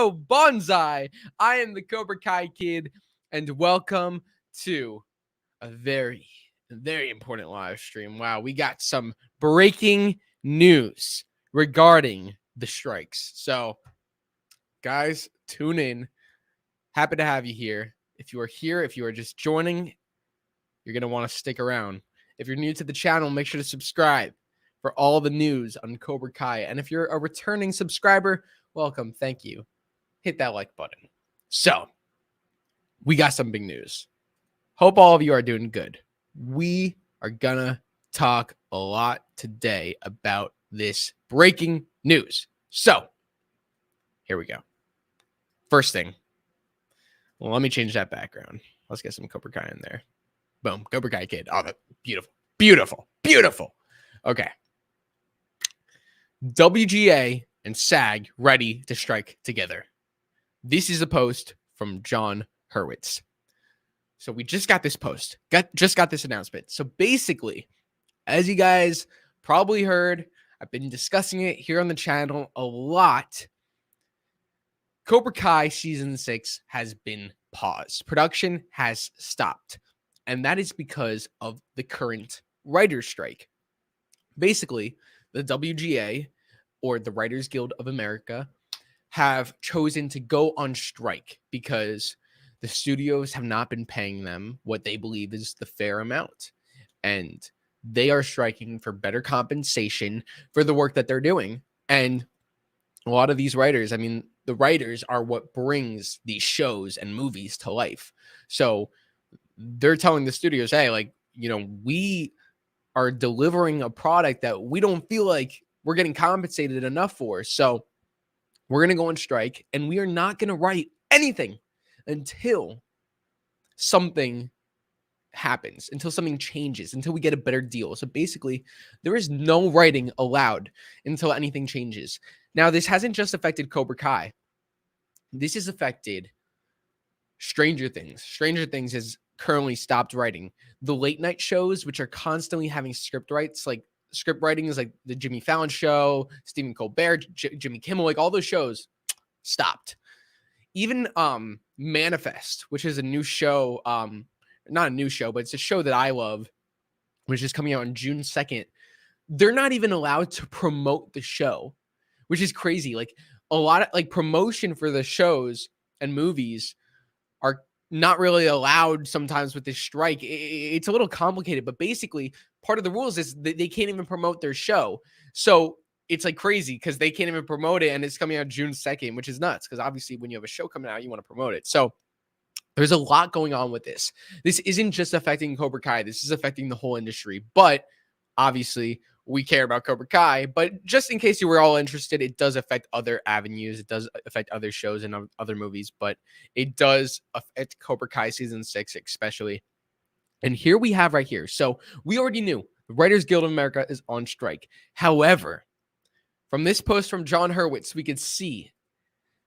Yo, Bonsai! I am the Cobra Kai Kid, and welcome to a very important live stream. Wow, we got some breaking news regarding the strikes. So, guys, tune in. Happy to have you here. If you are here, if you are just joining, you're going to want to stick around. If you're new to the channel, make sure to subscribe for all the news on Cobra Kai. And if you're a returning subscriber, welcome. Thank you. Hit that like button. So, we got some big news. Hope all of you are doing good. We are gonna talk a lot today about this breaking news. So, here we go. First thing, well, let me change that background. Let's get some Cobra Kai in there. Boom, Cobra Kai Kid. Oh, beautiful, beautiful, beautiful. Okay. WGA and SAG ready to strike together. This is a post from John Hurwitz. So we just got this post, just got this announcement. So basically, as you guys probably heard, I've been discussing it here on the channel a lot. Cobra Kai Season 6 has been paused. Production has stopped. And that is because of the current writer's strike. Basically, the WGA, or the Writers Guild of America, have chosen to go on strike because the studios have not been paying them what they believe is the fair amount. And they are striking for better compensation for the work that they're doing. And a lot of these writers, I mean, the writers are what brings these shows and movies to life. So they're telling the studios, hey, like, you know, we are delivering a product that we don't feel like we're getting compensated enough for. So we're going to go on strike, and we are not going to write anything until something happens, until something changes, until we get a better deal. So basically, there is no writing allowed until anything changes. Now, this hasn't just affected Cobra Kai. This has affected Stranger Things. Stranger Things has currently stopped writing. The late night shows, which are constantly having script writing is like the Jimmy Fallon show, Stephen Colbert, Jimmy Kimmel, like all those shows stopped. Even Manifest, which is a new show, not a new show, but it's a show that I love, which is coming out on June 2nd. They're not even allowed to promote the show, which is crazy. Like a lot of like promotion for the shows and movies are not really allowed sometimes with this strike. It's a little complicated, but basically part of the rules is that they can't even promote their show. So it's like crazy because they can't even promote it, and it's coming out June 2nd, which is nuts because obviously when you have a show coming out, you want to promote it. So there's a lot going on with this. This isn't just affecting Cobra Kai. This is affecting the whole industry, but obviously we care about Cobra Kai. But just in case you were all interested, it does affect other avenues. It does affect other shows and other movies, but it does affect Cobra Kai Season 6 especially. And here we have right here. So we already knew the Writers Guild of America is on strike. However, from this post from John Hurwitz, we could see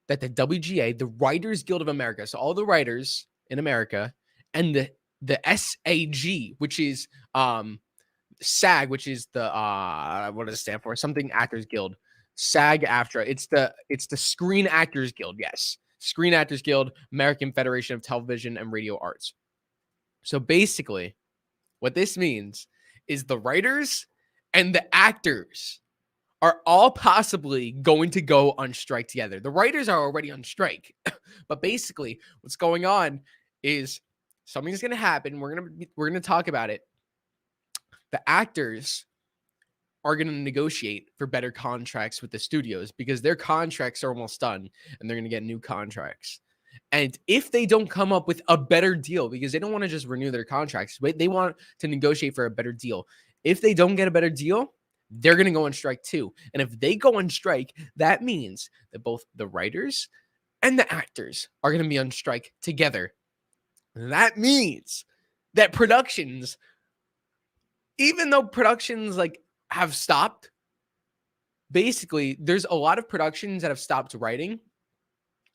that the WGA, the Writers Guild of America, so all the writers in America, and the SAG, which is SAG, which is the what does it stand for? Something Actors Guild. SAG-AFTRA. It's the Screen Actors Guild. Yes, Screen Actors Guild, American Federation of Television and Radio Arts. So basically, what this means is the writers and the actors are all possibly going to go on strike together. The writers are already on strike, but basically, what's going on is something's going to happen. We're going to talk about it. The actors are going to negotiate for better contracts with the studios because their contracts are almost done and they're going to get new contracts. And if they don't come up with a better deal, because they don't want to just renew their contracts, but they want to negotiate for a better deal. If they don't get a better deal, they're going to go on strike too. And if they go on strike, that means that both the writers and the actors are going to be on strike together. That means that productions, even though productions like have stopped, basically there's a lot of productions that have stopped writing,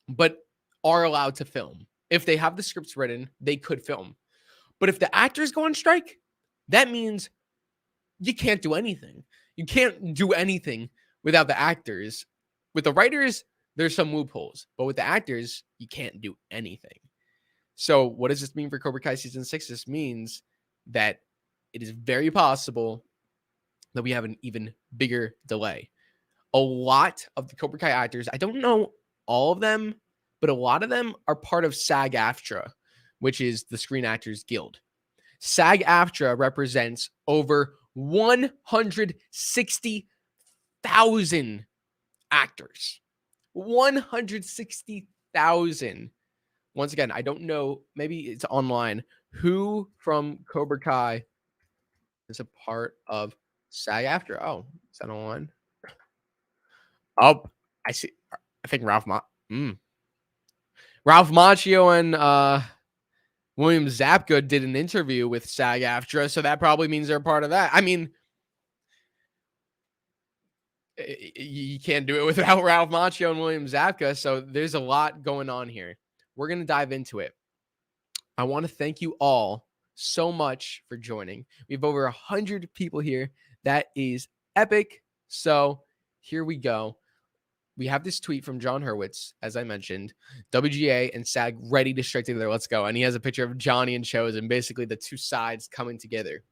but are allowed to film. If they have the scripts written, they could film. But if the actors go on strike, that means you can't do anything. You can't do anything without the actors. With the writers, there's some loopholes, but with the actors, you can't do anything. So what does this mean for Cobra Kai season 6? This means that it is very possible that we have an even bigger delay. A lot of the Cobra Kai actors, I don't know all of them, but a lot of them are part of SAG-AFTRA, which is the Screen Actors Guild. SAG-AFTRA represents over 160,000 actors. 160,000. Once again, I don't know. Maybe it's online. Who from Cobra Kai is a part of SAG-AFTRA? Oh, is that online? Oh, I see. I think Ralph Macchio and William Zabka did an interview with SAG-AFTRA, so that probably means they're part of that. I mean, you can't do it without Ralph Macchio and William Zabka, so there's a lot going on here. We're going to dive into it. I want to thank you all so much for joining. We have over 100 people here. That is epic. So here we go. We have this tweet from John Hurwitz, as I mentioned. WGA and SAG ready to strike together. Let's go. And he has a picture of Johnny and Chosen, basically the two sides coming together.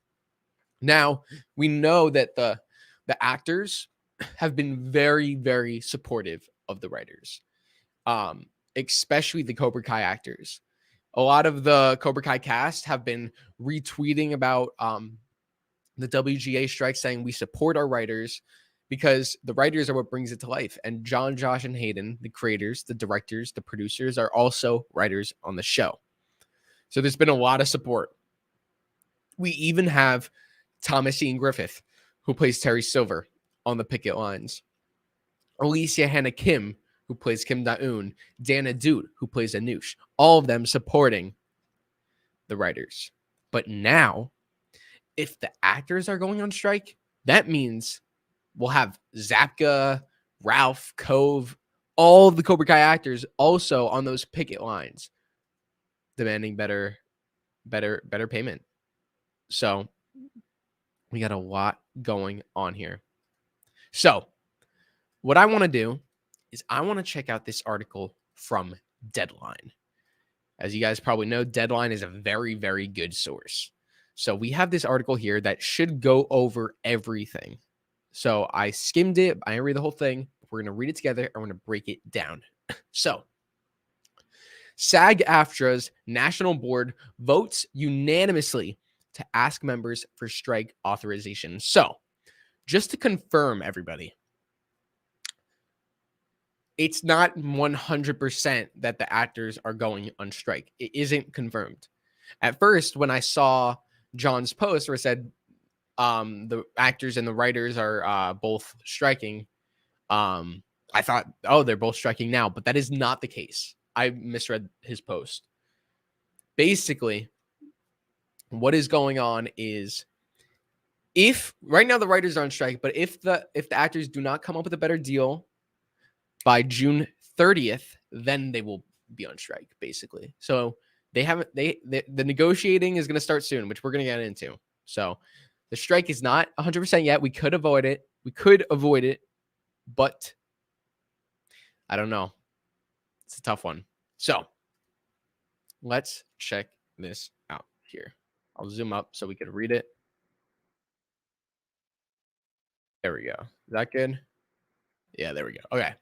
Now, we know that the actors have been very, very supportive of the writers, especially the Cobra Kai actors. A lot of the Cobra Kai cast have been retweeting about the WGA strike, saying we support our writers because the writers are what brings it to life. And John, Josh, and Hayden, the creators, the directors, the producers, are also writers on the show. So there's been a lot of support. We even have Thomas Ian Griffith, who plays Terry Silver, on the picket lines. Alicia Hannah Kim, who plays Kim Da-eun. Dana Doot, who plays Anush. All of them supporting the writers. But now, if the actors are going on strike, that means we'll have Zabka, Ralph, Cove, all of the Cobra Kai actors also on those picket lines, demanding better payment. So we got a lot going on here. So what I want to do is I want to check out this article from Deadline. As you guys probably know, Deadline is a very, very good source. So we have this article here that should go over everything. So I skimmed it. I didn't read the whole thing. We're going to read it together. I want to break it down. So SAG-AFTRA's national board votes unanimously to ask members for strike authorization. So just to confirm, everybody, it's not 100% that the actors are going on strike. It isn't confirmed. At first, when I saw John's post where it said the actors and the writers are both striking, I thought, oh, they're both striking now, but that is not the case. I misread his post. Basically, what is going on is, if right now the writers are on strike, but if the actors do not come up with a better deal by June 30th, then they will be on strike, basically. So the negotiating is going to start soon, which we're going to get into. So the strike is not 100% yet. We could avoid it. But I don't know. It's a tough one. So let's check this out here. I'll zoom up so we can read it. There we go. Is that good? Yeah, there we go. Okay.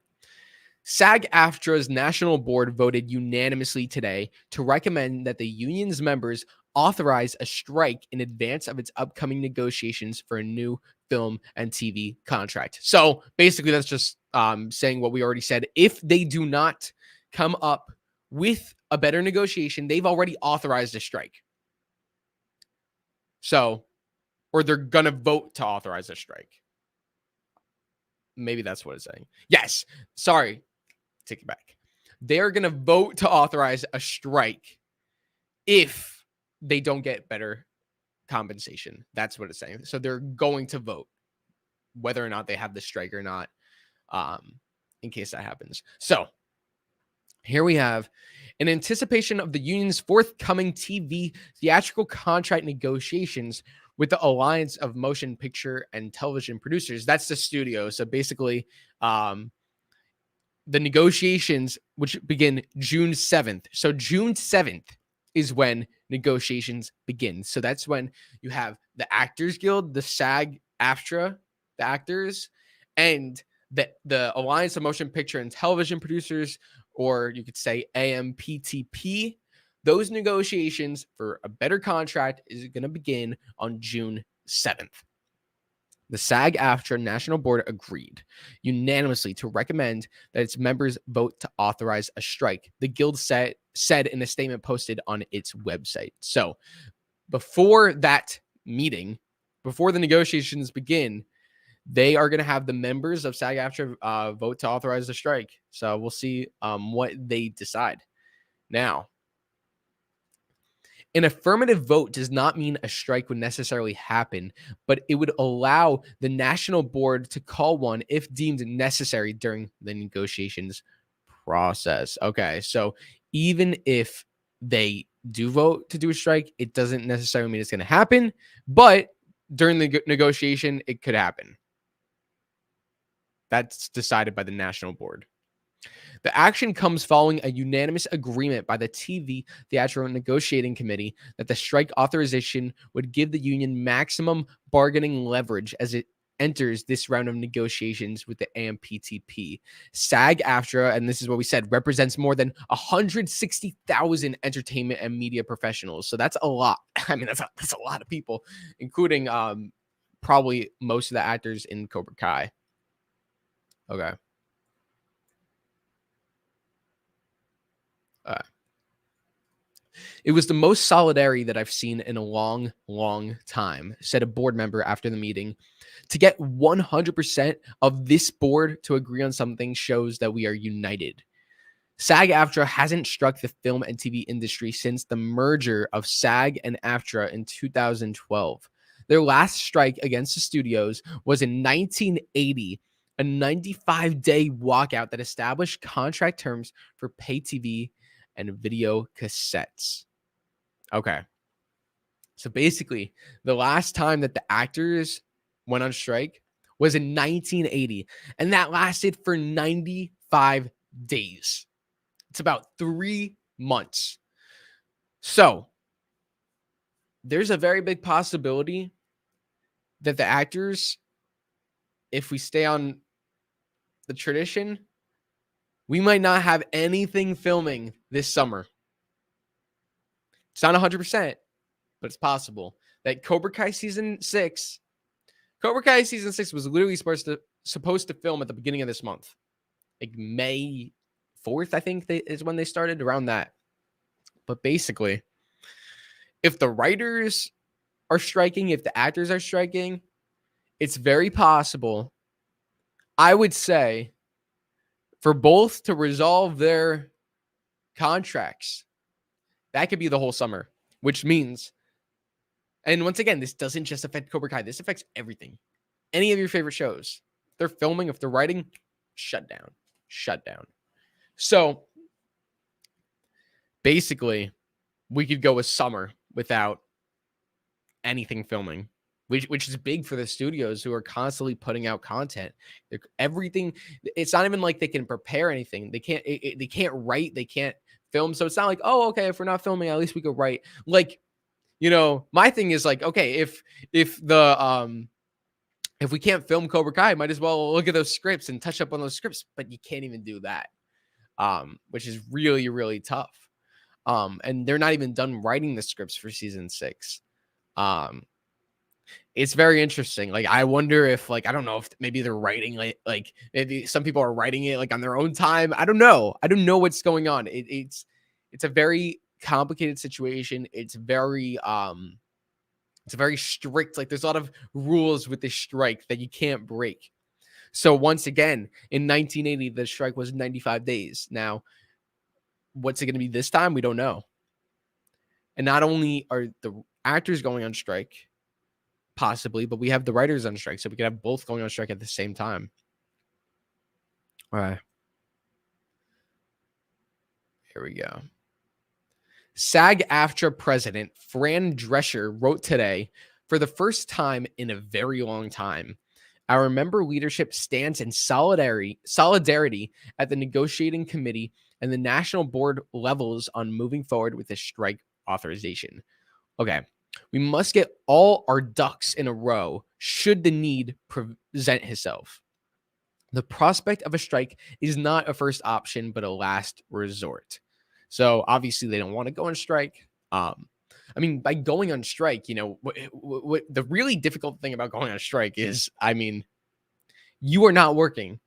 SAG-AFTRA's national board voted unanimously today to recommend that the union's members authorize a strike in advance of its upcoming negotiations for a new film and TV contract. So basically, that's just saying what we already said. If they do not come up with a better negotiation, they've already authorized a strike. So, or they're going to vote to authorize a strike. Maybe that's what it's saying. Yes. Sorry. Take it back. They're going to vote to authorize a strike if they don't get better compensation. That's what it's saying. So they're going to vote whether or not they have the strike or not, in case that happens. So here we have, in anticipation of the union's forthcoming TV theatrical contract negotiations with the Alliance of Motion Picture and Television Producers. That's the studio. So basically, the negotiations, which begin June 7th. So June 7th is when negotiations begin. So that's when you have the Actors Guild, the SAG-AFTRA, the actors, and the Alliance of Motion Picture and Television Producers, or you could say AMPTP. Those negotiations for a better contract is going to begin on June 7th. The SAG-AFTRA National Board agreed unanimously to recommend that its members vote to authorize a strike, the Guild said in a statement posted on its website. So before that meeting, before the negotiations begin, they are going to have the members of SAG-AFTRA vote to authorize the strike. So we'll see what they decide. Now, an affirmative vote does not mean a strike would necessarily happen, but it would allow the national board to call one if deemed necessary during the negotiations process. Okay, so even if they do vote to do a strike, it doesn't necessarily mean it's going to happen, but during the negotiation, it could happen. That's decided by the national board. The action comes following a unanimous agreement by the TV Theatrical Negotiating Committee that the strike authorization would give the union maximum bargaining leverage as it enters this round of negotiations with the AMPTP. SAG-AFTRA, and this is what we said, represents more than 160,000 entertainment and media professionals. So that's a lot. I mean, that's a lot of people, including probably most of the actors in Cobra Kai. Okay. It was the most solidarity that I've seen in a long, long time, said a board member after the meeting. To get 100% of this board to agree on something shows that we are united. SAG-AFTRA hasn't struck the film and TV industry since the merger of SAG and AFTRA in 2012. Their last strike against the studios was in 1980, a 95-day walkout that established contract terms for pay TV and video cassettes. Okay. So basically, the last time that the actors went on strike was in 1980, and that lasted for 95 days. It's about 3 months. So there's a very big possibility that the actors, if we stay on the tradition, we might not have anything filming this summer. It's not 100%, but it's possible that Cobra Kai season 6 was literally supposed to film at the beginning of this month. Like May 4th, I think is when they started, around that. But basically, if the writers are striking, if the actors are striking, it's very possible, I would say, for both to resolve their contracts. That could be the whole summer, which means, and once again, this doesn't just affect Cobra Kai. This affects everything. Any of your favorite shows. If they're filming, if they're writing, shut down. So basically, we could go a summer without anything filming, which is big for the studios who are constantly putting out content. Everything, it's not even like they can prepare anything. They can't write, they can't film. So it's not like, oh, okay, if we're not filming, at least we could write. Like, you know, my thing is like, okay, if we can't film Cobra Kai, might as well look at those scripts and touch up on those scripts, but you can't even do that, which is really, really tough. And they're not even done writing the scripts for season 6. It's very interesting. Like, I wonder if, like, I don't know if maybe they're writing like maybe some people are writing it like on their own time. I don't know what's going on. It's a very complicated situation. It's very strict. Like, there's a lot of rules with this strike that you can't break. So once again, in 1980, the strike was 95 days. Now, what's it going to be this time? We don't know. And not only are the actors going on strike, possibly, but we have the writers on strike, so we could have both going on strike at the same time. All right. Here we go. SAG-AFTRA president Fran Drescher wrote today, for the first time in a very long time, Our member leadership stands in solidarity at the negotiating committee and the national board levels on moving forward with the strike authorization. Okay. We must get all our ducks in a row should the need present itself. The prospect of a strike is not a first option, but a last resort. So obviously they don't want to go on strike. I mean, by going on strike, what the really difficult thing about going on strike is, I mean, you are not working.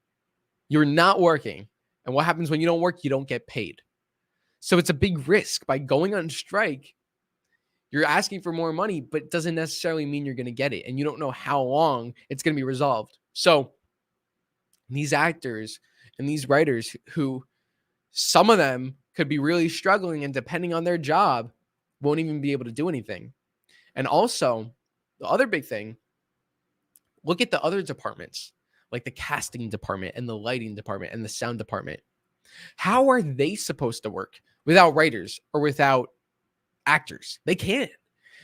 You're not working. And what happens when you don't work? You don't get paid. So it's a big risk. By going on strike, you're asking for more money, but it doesn't necessarily mean you're going to get it. And you don't know how long it's going to be resolved. So these actors and these writers who some of them could be really struggling and depending on their job won't even be able to do anything. And also, the other big thing, look at the other departments, like the casting department and the lighting department and the sound department. How are they supposed to work without writers or without actors? They can't.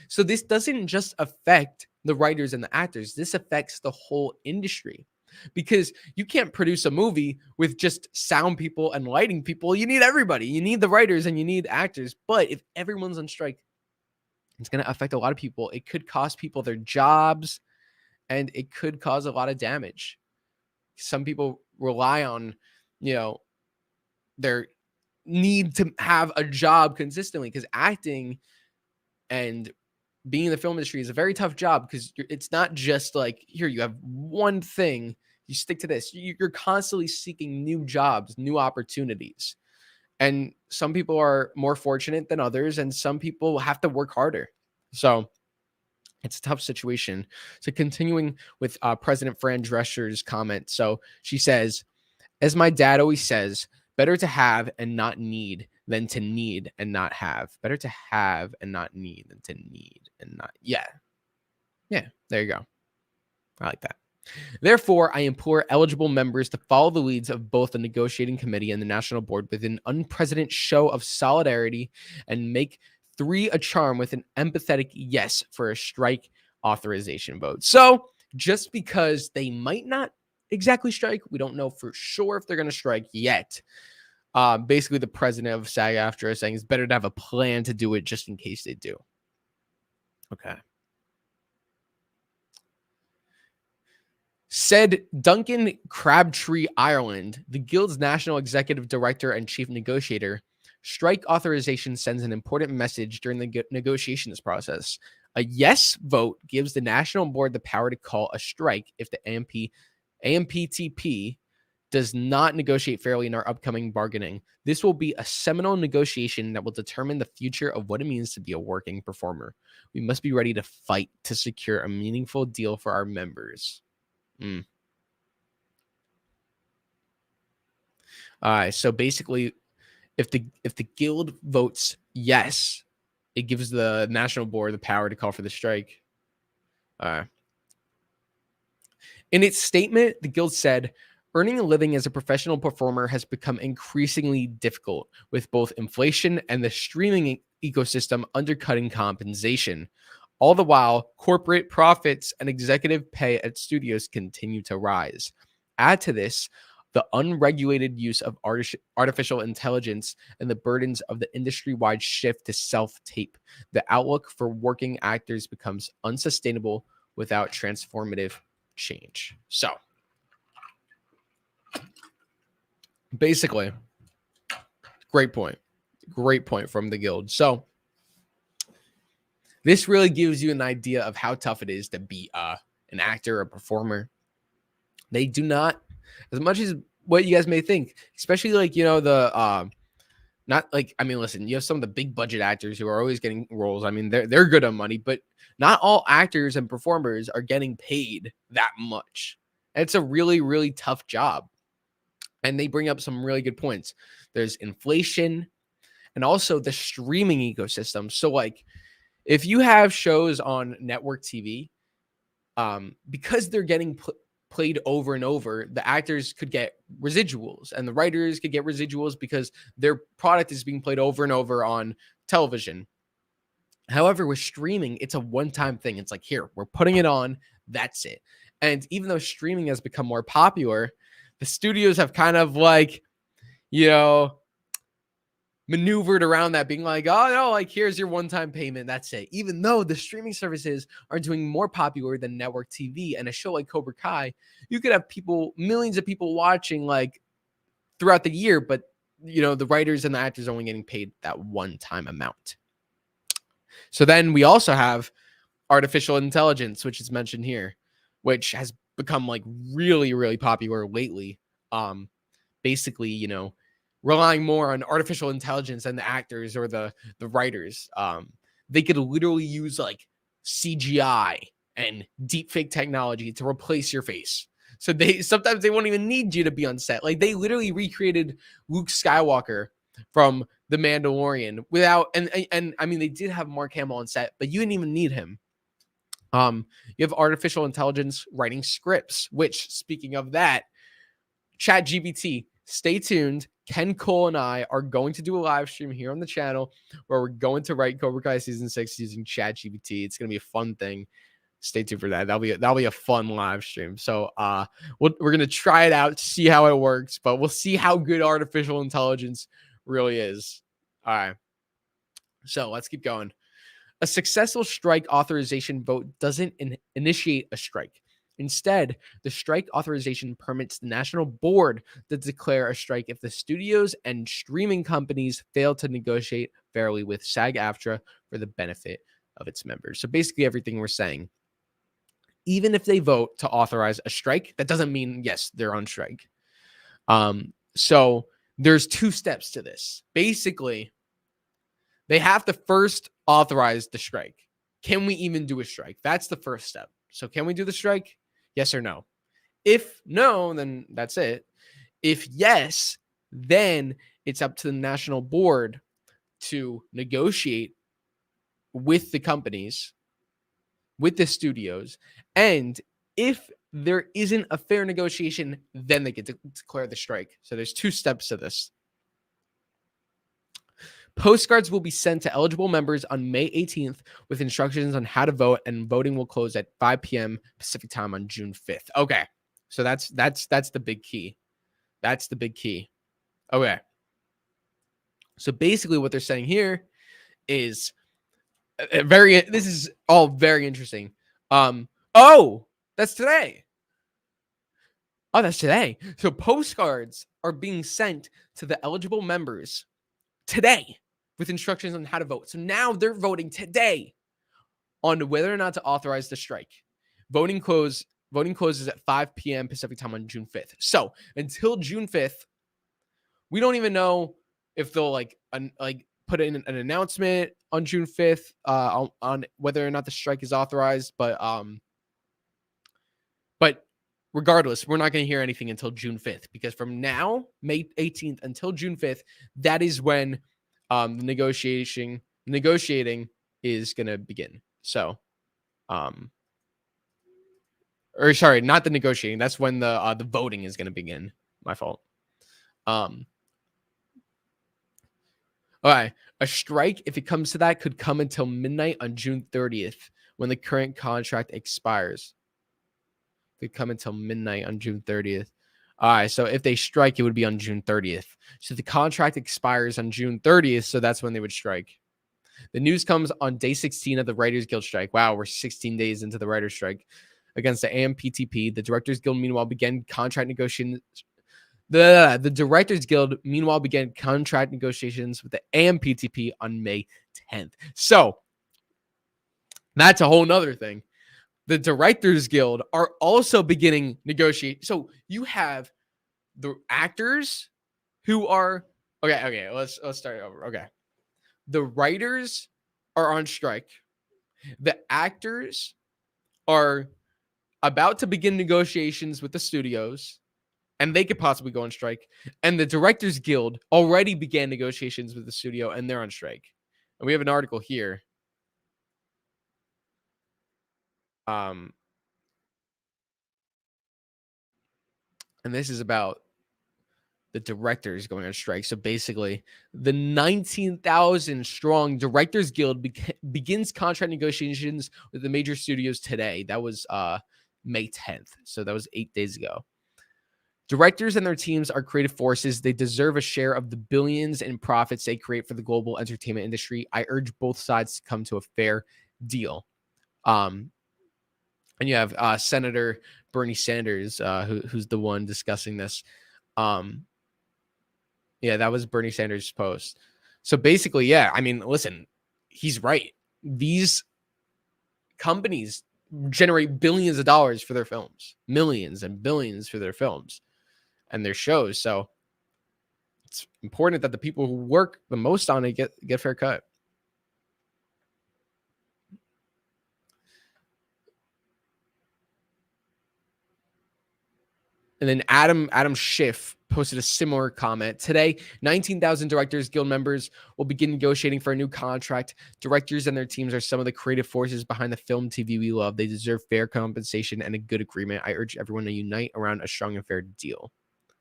So this doesn't just affect the writers and the actors. This affects the whole industry, because you can't produce a movie with just sound people and lighting people. You need everybody. You need the writers and you need actors. But if everyone's on strike, it's going to affect a lot of people. It could cost people their jobs, and it could cause a lot of damage. Some people rely on, their need to have a job consistently, because acting and being in the film industry is a very tough job, because it's not just like, here, you have one thing, you stick to this. You're constantly seeking new jobs, new opportunities. And some people are more fortunate than others, and some people have to work harder. So it's a tough situation. So continuing with President Fran Drescher's comment. So she says, as my dad always says, better to have and not need than to need and not have. Better to have and not need than to need and not. Yeah. Yeah. There you go. I like that. Therefore, I implore eligible members to follow the leads of both the negotiating committee and the national board with an unprecedented show of solidarity and make 3 a charm with an empathetic yes for a strike authorization vote. So just because they might not exactly strike, we don't know for sure if they're going to strike yet. Basically, the president of SAG-AFTRA is saying it's better to have a plan to do it just in case they do. Okay. Said Duncan Crabtree Ireland, the Guild's national executive director and chief negotiator, strike authorization sends an important message during the negotiations process. A yes vote gives the national board the power to call a strike if the AMPTP does not negotiate fairly in our upcoming bargaining. This will be a seminal negotiation that will determine the future of what it means to be a working performer. We must be ready to fight to secure a meaningful deal for our members. So basically, if the guild votes yes, it gives the national board the power to call for the strike. In its statement, the guild said, earning a living as a professional performer has become increasingly difficult, with both inflation and the streaming ecosystem undercutting compensation. All the while, corporate profits and executive pay at studios continue to rise. Add to this the unregulated use of artificial intelligence and the burdens of the industry-wide shift to self-tape. The outlook for working actors becomes unsustainable without transformative change. So, basically, great point from the guild. So, this really gives you an idea of how tough it is to be an actor, a performer. They do not, as much as what you guys may think, especially like, not like, I mean, listen, you have some of the big budget actors who are always getting roles. I mean, they're good on money, but not all actors and performers are getting paid that much. And it's a really, really tough job. And they bring up some really good points. There's inflation and also the streaming ecosystem. So like, if you have shows on network TV, because they're getting played over and over, the actors could get residuals and the writers could get residuals because their product is being played over and over on television. However, with streaming, it's a one-time thing. It's like, here, we're putting it on. That's it. And even though streaming has become more popular, the studios have kind of like, you know, maneuvered around that, being like, oh no, like here's your one-time payment, that's it. Even though the streaming services are doing more popular than network TV, and a show like Cobra Kai, you could have millions of people watching like throughout the year, but the writers and the actors only getting paid that one-time amount. So then we also have artificial intelligence, which is mentioned here, which has become like really, really popular lately. Basically, relying more on artificial intelligence than the actors or the writers. They could literally use like CGI and deepfake technology to replace your face. So sometimes they won't even need you to be on set. Like they literally recreated Luke Skywalker from The Mandalorian without, and I mean, they did have Mark Hamill on set, but you didn't even need him. You have artificial intelligence writing scripts, which, speaking of that, ChatGPT, stay tuned. Ken Cole and I are going to do a live stream here on the channel where we're going to write Cobra Kai season 6 using ChatGPT. It's going to be a fun thing. Stay tuned for that. That'll be a fun live stream. So we're going to try it out, see how it works, but we'll see how good artificial intelligence really is. All right. So let's keep going. A successful strike authorization vote doesn't initiate a strike. Instead, the strike authorization permits the national board to declare a strike if the studios and streaming companies fail to negotiate fairly with SAG-AFTRA for the benefit of its members. So basically everything we're saying, even if they vote to authorize a strike, that doesn't mean, yes, they're on strike. So there's two steps to this. Basically, they have to first authorize the strike. Can we even do a strike? That's the first step. So can we do the strike? Yes or no? If no, then that's it. If yes, then it's up to the national board to negotiate with the companies, with the studios. And if there isn't a fair negotiation, then they get to declare the strike. So there's two steps to this. Postcards will be sent to eligible members on May 18th with instructions on how to vote, and voting will close at 5 p.m. Pacific time on June 5th. Okay. So that's the big key. That's the big key. Okay. So basically what they're saying here is this is all very interesting. That's today. Oh, that's today. So postcards are being sent to the eligible members today with instructions on how to vote. So now they're voting today on whether or not to authorize the strike. Voting closes at 5 p.m. Pacific time on June 5th. So until June 5th, we don't even know if they'll put in an announcement on June 5th on whether or not the strike is authorized. But regardless, we're not going to hear anything until June 5th, because from now, May 18th until June 5th, that is when the negotiating is going to begin. So, or sorry, not the negotiating. That's when the voting is going to begin. My fault. All right. A strike, if it comes to that, could come until midnight on June 30th when the current contract expires. Could come until midnight on June 30th. All right, so if they strike, it would be on June 30th. So the contract expires on June 30th, so that's when they would strike. The news comes on day 16 of the Writers Guild strike. Wow, we're 16 days into the writers' strike against the AMPTP. The Directors Guild, meanwhile, began contract negotiations. The Directors Guild, meanwhile, began contract negotiations with the AMPTP on May 10th. So that's a whole nother thing. The Directors Guild are also beginning negotiate. So you have the actors who are okay. Let's start over. Okay, the writers are on strike. The actors are about to begin negotiations with the studios, and they could possibly go on strike. And the Directors Guild already began negotiations with the studio, and they're on strike. And we have an article here. And this is about the directors going on strike. So basically, the 19,000 strong Directors Guild begins contract negotiations with the major studios today. That was May 10th. So that was 8 days ago. Directors and their teams are creative forces. They deserve a share of the billions in profits they create for the global entertainment industry. I urge both sides to come to a fair deal. And you have Senator Bernie Sanders, who's the one discussing this. Yeah, that was Bernie Sanders' post. So basically, yeah, I mean, listen, he's right. These companies generate billions of dollars for their films, millions and billions for their films and their shows. So it's important that the people who work the most on it get fair cut. And then Adam Schiff posted a similar comment. Today, 19,000 Directors Guild members will begin negotiating for a new contract. Directors and their teams are some of the creative forces behind the film TV we love. They deserve fair compensation and a good agreement. I urge everyone to unite around a strong and fair deal.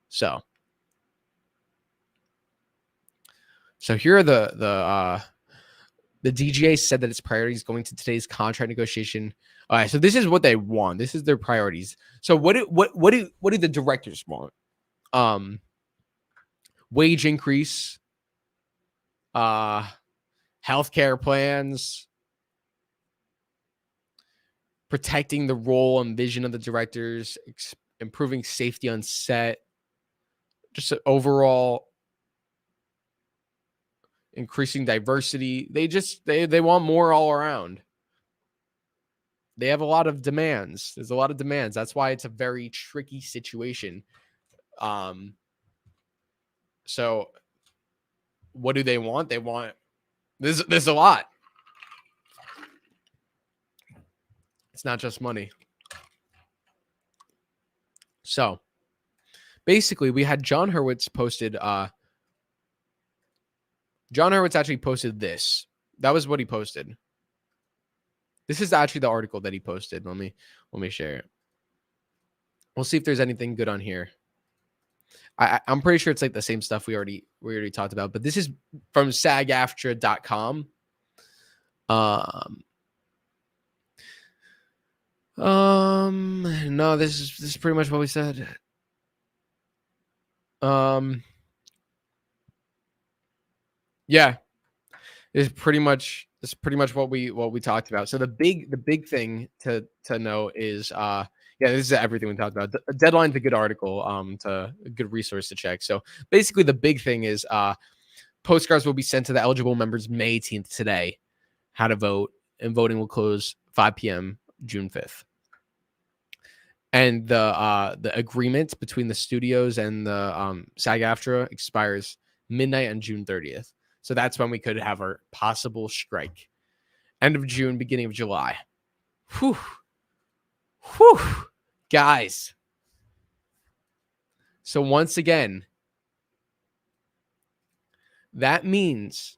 So here are the DGA said that its priorities going to today's contract negotiation. All right, so this is what they want. This is their priorities. So what do the directors want? Wage increase, healthcare plans, protecting the role and vision of the directors, improving safety on set, just overall increasing diversity. They want more all around. They have a lot of demands. There's a lot of demands. That's why it's a very tricky situation. So what do they want? They want there's a lot. It's not just money. So basically we had John Hurwitz posted John Hurwitz actually posted this. That was what he posted. This is actually the article that he posted. Let me share it. We'll see if there's anything good on here. I'm pretty sure it's like the same stuff we already talked about, but this is from sagaftra.com. No, this is pretty much what we said. Yeah. This is pretty much what we talked about. So the big thing to know is yeah, this is everything we talked about. Deadline's a good article, to a good resource to check. So basically the big thing is postcards will be sent to the eligible members May 18th today. How to vote, and voting will close 5 p.m. June 5th. And the agreement between the studios and the SAG-AFTRA expires midnight on June 30th. So that's when we could have our possible strike. End of June, beginning of July. Whew. Guys. So once again, that means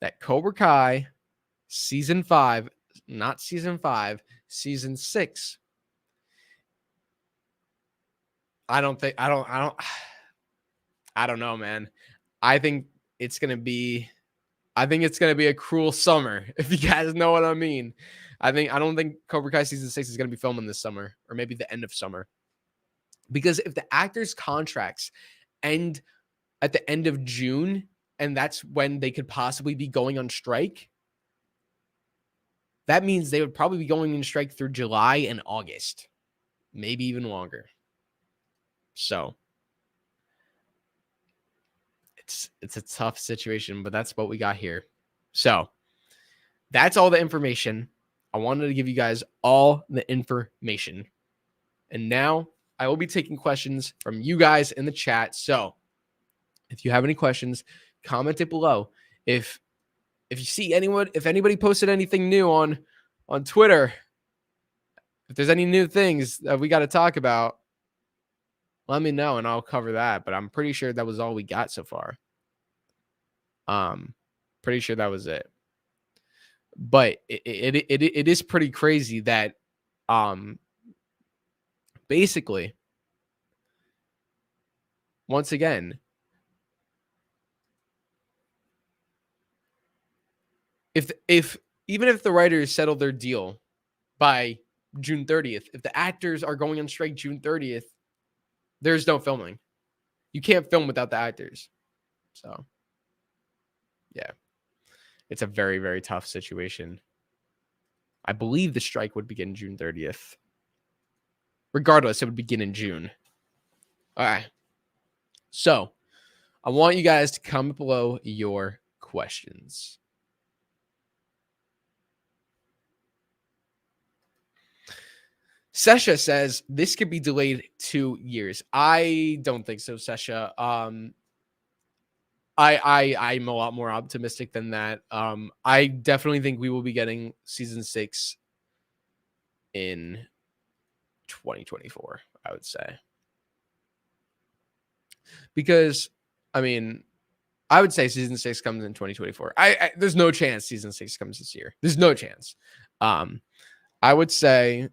that Cobra Kai season 5, not season 5, season 6. I don't know, man. I think it's going to be a cruel summer, if you guys know what I mean. I don't think Cobra Kai season 6 is going to be filming this summer, or maybe the end of summer. Because if the actors' contracts end at the end of June, and that's when they could possibly be going on strike, that means they would probably be going on strike through July and August, maybe even longer. So it's a tough situation, but that's what we got here. So that's all the information. I wanted to give you guys all the information. And now I will be taking questions from you guys in the chat. So if you have any questions, comment it below. If you see if anybody posted anything new on Twitter, if there's any new things that we got to talk about, let me know and I'll cover that. But I'm pretty sure that was all we got so far. Pretty sure that was it. But it is pretty crazy that basically, once again, if even if the writers settle their deal by June 30th. If the actors are going on strike June 30th, there's no filming. You can't film without the actors. So, yeah, it's a very, very tough situation. I believe the strike would begin June 30th. Regardless, it would begin in June. All right. So, I want you guys to comment below your questions. Sesha says this could be delayed 2 years. I don't think so, Sesha. I'm a lot more optimistic than that. I definitely think we will be getting season 6 in 2024, I would say. Because, I mean, I would say season 6 comes in 2024. There's no chance season 6 comes this year. There's no chance. I would say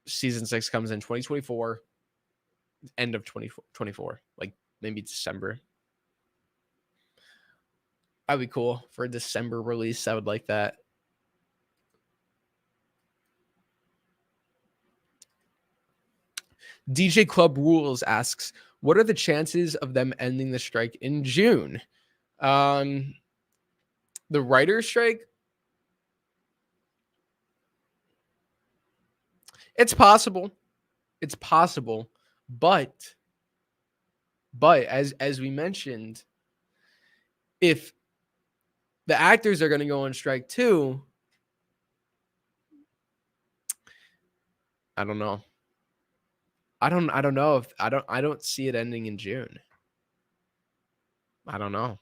season 6 comes in 2024, end of 2024, like maybe December. That'd be cool for a December release. I would like that. DJ Club Rules asks, what are the chances of them ending the strike in June? The writer's strike? It's possible. It's possible. But as we mentioned, if the actors are going to go on strike too, I don't know. I don't know if I don't see it ending in June. I don't know.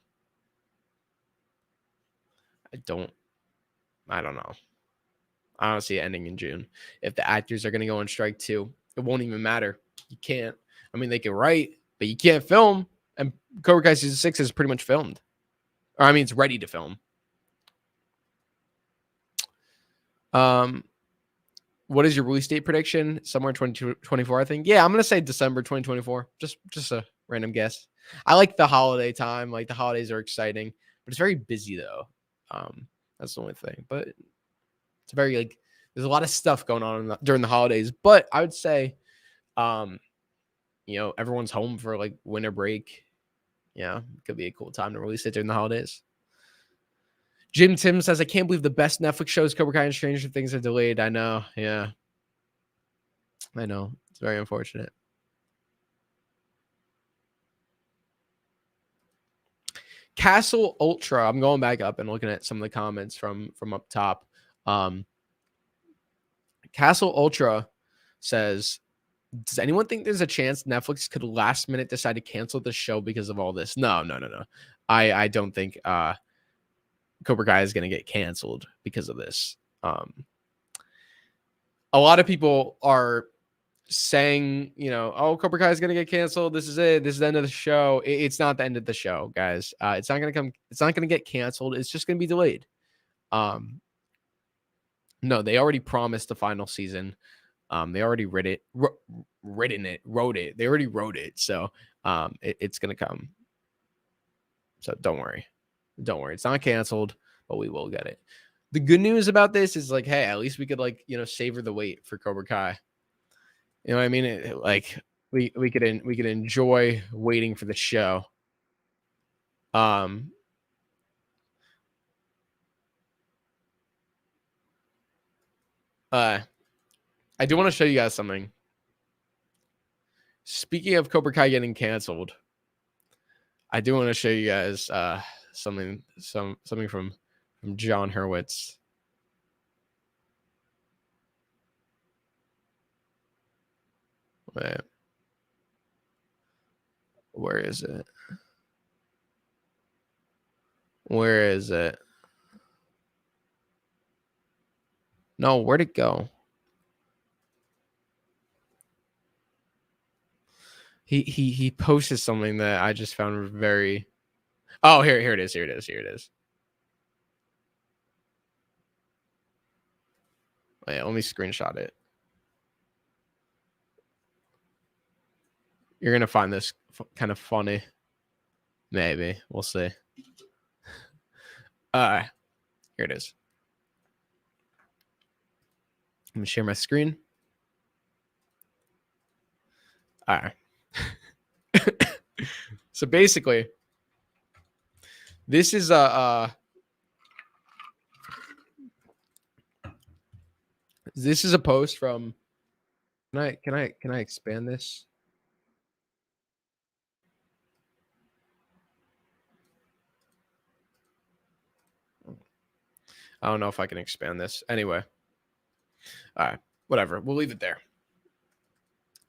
I don't know. I don't see it ending in June. If the actors are going to go on strike too, it won't even matter. You can't. I mean, they can write, but you can't film. And Cobra Kai season 6 is pretty much filmed. Or I mean, it's ready to film. What is your release date prediction? Somewhere in 2024, I think. Yeah, I'm gonna say December 2024. Just a random guess. I like the holiday time. Like the holidays are exciting, but it's very busy though. That's the only thing. But it's very like there's a lot of stuff going on during the holidays. But I would say, everyone's home for like winter break. Yeah, it could be a cool time to release it during the holidays. Jim Tim says, I can't believe the best Netflix shows, Cobra Kai and Stranger Things, are delayed. I know. Yeah. I know. It's very unfortunate. Castle Ultra. I'm going back up and looking at some of the comments from up top. Castle Ultra says, does anyone think there's a chance Netflix could last minute decide to cancel the show because of all this? No. I don't think Cobra Kai is going to get canceled because of this. A lot of people are saying, oh, Cobra Kai is going to get canceled. This is it. This is the end of the show. It's not the end of the show, guys. It's not going to get canceled. It's just going to be delayed. No, they already promised the final season. They already wrote it. They already wrote it. So it's going to come. So don't worry. It's not canceled, but we will get it. The good news about this is like, hey, at least we could savor the wait for Cobra Kai. You know what I mean? We could enjoy waiting for the show. I do want to show you guys something. Speaking of Cobra Kai getting canceled, I do want to show you guys something from John Hurwitz. Wait. Where is it? No, where'd it go? He posted something that I just found very. Oh, here it is. Wait, let me screenshot it. You're gonna find this kind of funny. Maybe we'll see. Here it is. I'm gonna share my screen. All right. So basically, this is a post from. Can I expand this? I don't know if I can expand this. Anyway, all right, whatever. We'll leave it there.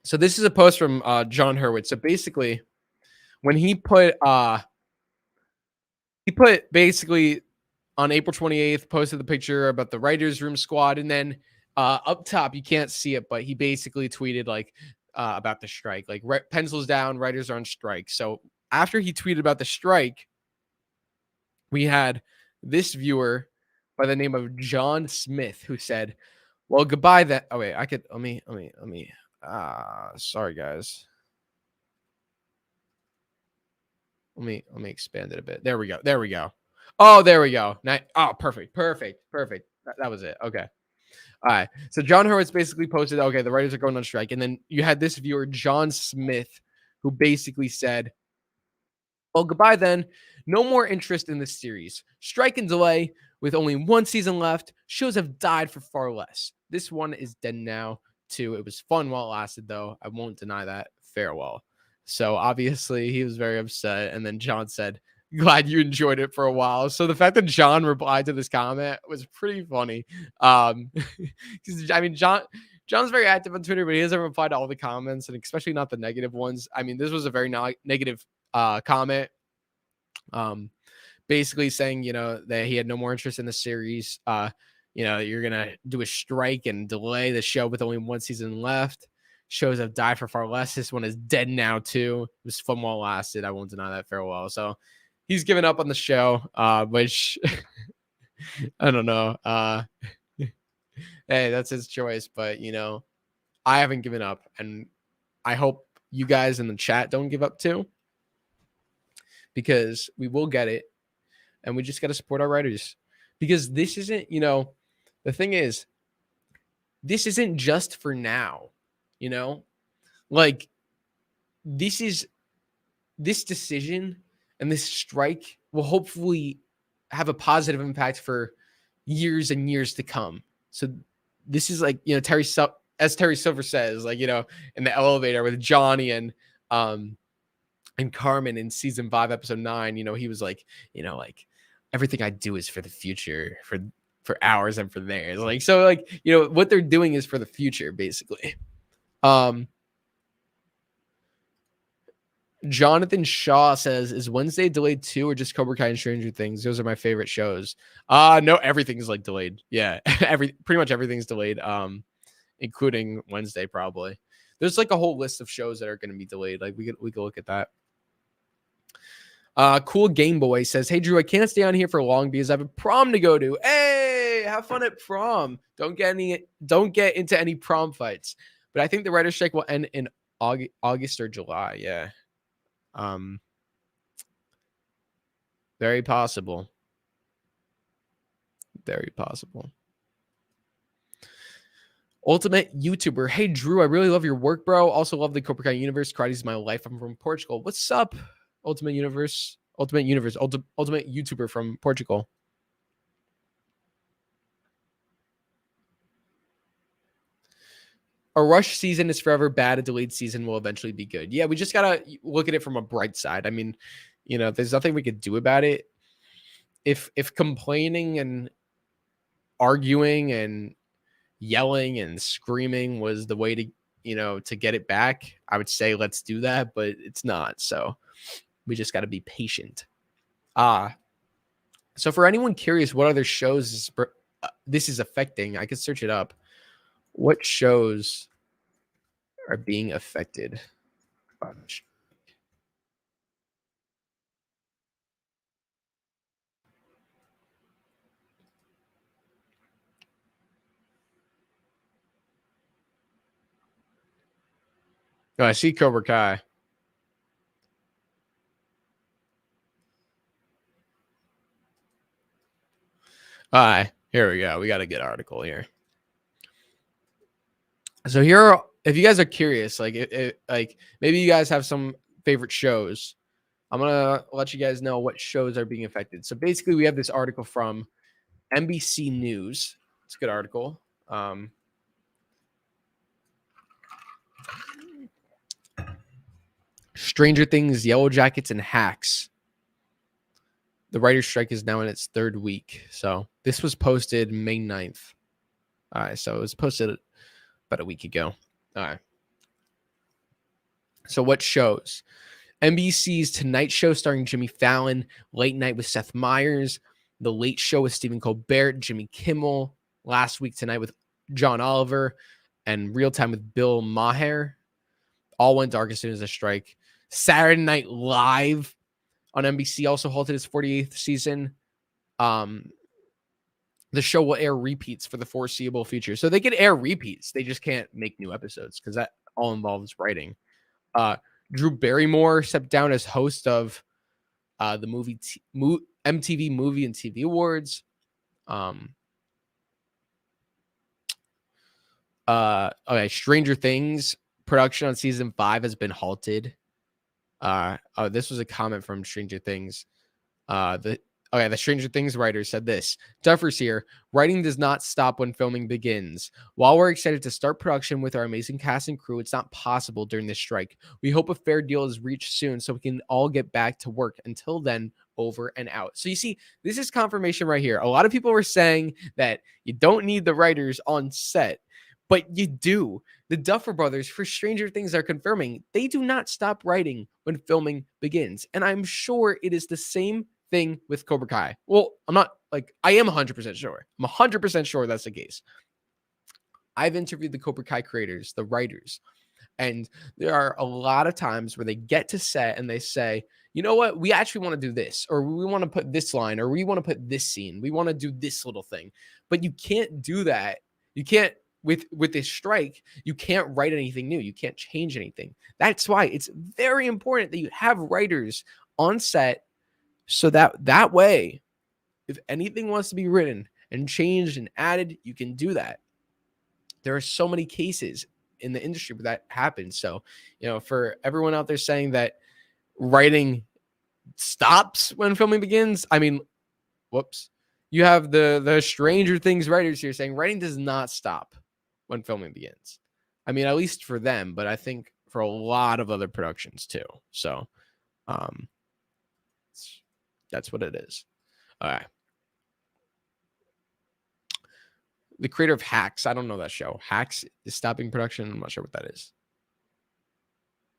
So this is a post from John Hurwitz. So basically, when he put basically on April 28th, posted the picture about the writers' room squad, and then up top you can't see it, but he basically tweeted like about the strike, like pencils down, writers are on strike. So after he tweeted about the strike, we had this viewer by the name of John Smith who said, "Well, goodbye." That wait, I could let me. Sorry guys. Let me expand it a bit. There we go. There we go. Oh, there we go. Oh, perfect. That was it. Okay. All right. So John Hurwitz basically posted, okay, the writers are going on strike. And then you had this viewer, John Smith, who basically said, well, goodbye then. No more interest in this series. Strike and delay with only one season left. Shows have died for far less. This one is dead now, too. It was fun while it lasted, though. I won't deny that. Farewell. So obviously he was very upset. And then John said, glad you enjoyed it for a while. So the fact that John replied to this comment was pretty funny. I mean, John's very active on Twitter, but he doesn't reply to all the comments, and especially not the negative ones. I mean, this was a very negative comment, basically saying, that he had no more interest in the series. You're gonna do a strike and delay the show with only one season left. Shows have died for far less. This one is dead now too. It was fun while it lasted. I won't deny that. Farewell. So he's given up on the show, which I don't know. Hey, that's his choice, but I haven't given up, and I hope you guys in the chat don't give up too, because we will get it, and we just got to support our writers, because this isn't, the thing is, this isn't just for now, like this decision and this strike will hopefully have a positive impact for years and years to come. So this is like, as Terry Silver says, like, in the elevator with Johnny and Carmen in season 5, episode 9, he was like, like everything I do is for the future, for ours and for theirs. Like, so like, what they're doing is for the future, basically. Jonathan Shaw says, is Wednesday delayed too, or just Cobra Kai and Stranger Things? Those are my favorite shows. No, everything's like delayed. Yeah. Pretty much everything's delayed. Including Wednesday, probably. There's like a whole list of shows that are going to be delayed. Like we could look at that. Cool Game Boy says, hey Drew, I can't stay on here for long because I have a prom to go to. Hey, have fun at prom. Don't get into any prom fights. But I think the writer's strike will end in August or July. Yeah. Very possible. Very possible. Ultimate YouTuber. Hey, Drew, I really love your work, bro. Also love the Cobra Kai universe. Karate's my life. I'm from Portugal. What's up, Ultimate YouTuber from Portugal. A rush season is forever bad. A delayed season will eventually be good. Yeah, we just got to look at it from a bright side. I mean, there's nothing we could do about it. If complaining and arguing and yelling and screaming was the way to, to get it back, I would say let's do that, but it's not. So we just got to be patient. So for anyone curious what other shows this is affecting, I could search it up. What shows are being affected? Oh, I see Cobra Kai. All right, here we go. We got a good article here. So here, if you guys are curious, like like maybe you guys have some favorite shows, I'm gonna let you guys know what shows are being affected. So basically, we have this article from NBC News. It's a good article. Stranger Things, Yellow Jackets, and Hacks. The writer's strike is now in its third week. So this was posted May 9th. All right, so it was posted about a week ago. All right. So what shows? NBC's Tonight Show starring Jimmy Fallon, Late Night with Seth Meyers, The Late Show with Stephen Colbert, Jimmy Kimmel, Last Week Tonight with John Oliver, and Real Time with Bill Maher. All went dark as soon as the strike. Saturday Night Live on NBC also halted its 48th season. The show will air repeats for the foreseeable future. So they can air repeats. They just can't make new episodes because that all involves writing. Drew Barrymore stepped down as host of the MTV Movie and TV Awards. Okay, Stranger Things production on season 5 has been halted. This was a comment from Stranger Things. The Stranger Things writer said this. Duffers here. Writing does not stop when filming begins. While we're excited to start production with our amazing cast and crew, it's not possible during this strike. We hope a fair deal is reached soon so we can all get back to work. Until then, over and out. So you see, this is confirmation right here. A lot of people were saying that you don't need the writers on set, but you do. The Duffer Brothers for Stranger Things are confirming they do not stop writing when filming begins. And I'm sure it is the same thing with Cobra Kai. Well, I am 100% sure. I'm 100% sure that's the case. I've interviewed the Cobra Kai creators, the writers, and there are a lot of times where they get to set and they say, you know what, we actually want to do this, or we want to put this line, or we want to put this scene. We want to do this little thing. But you can't do that. You can't, with this strike, you can't write anything new. You can't change anything. That's why it's very important that you have writers on set, so that way, if anything wants to be written and changed and added, you can do that. There are so many cases in the industry where that happens. So, for everyone out there saying that writing stops when filming begins, I mean, whoops. You have the Stranger Things writers here saying writing does not stop when filming begins. I mean, at least for them, but I think for a lot of other productions too. So, that's what it is. All right. The creator of Hacks, I don't know that show. Hacks is stopping production. I'm not sure what that is.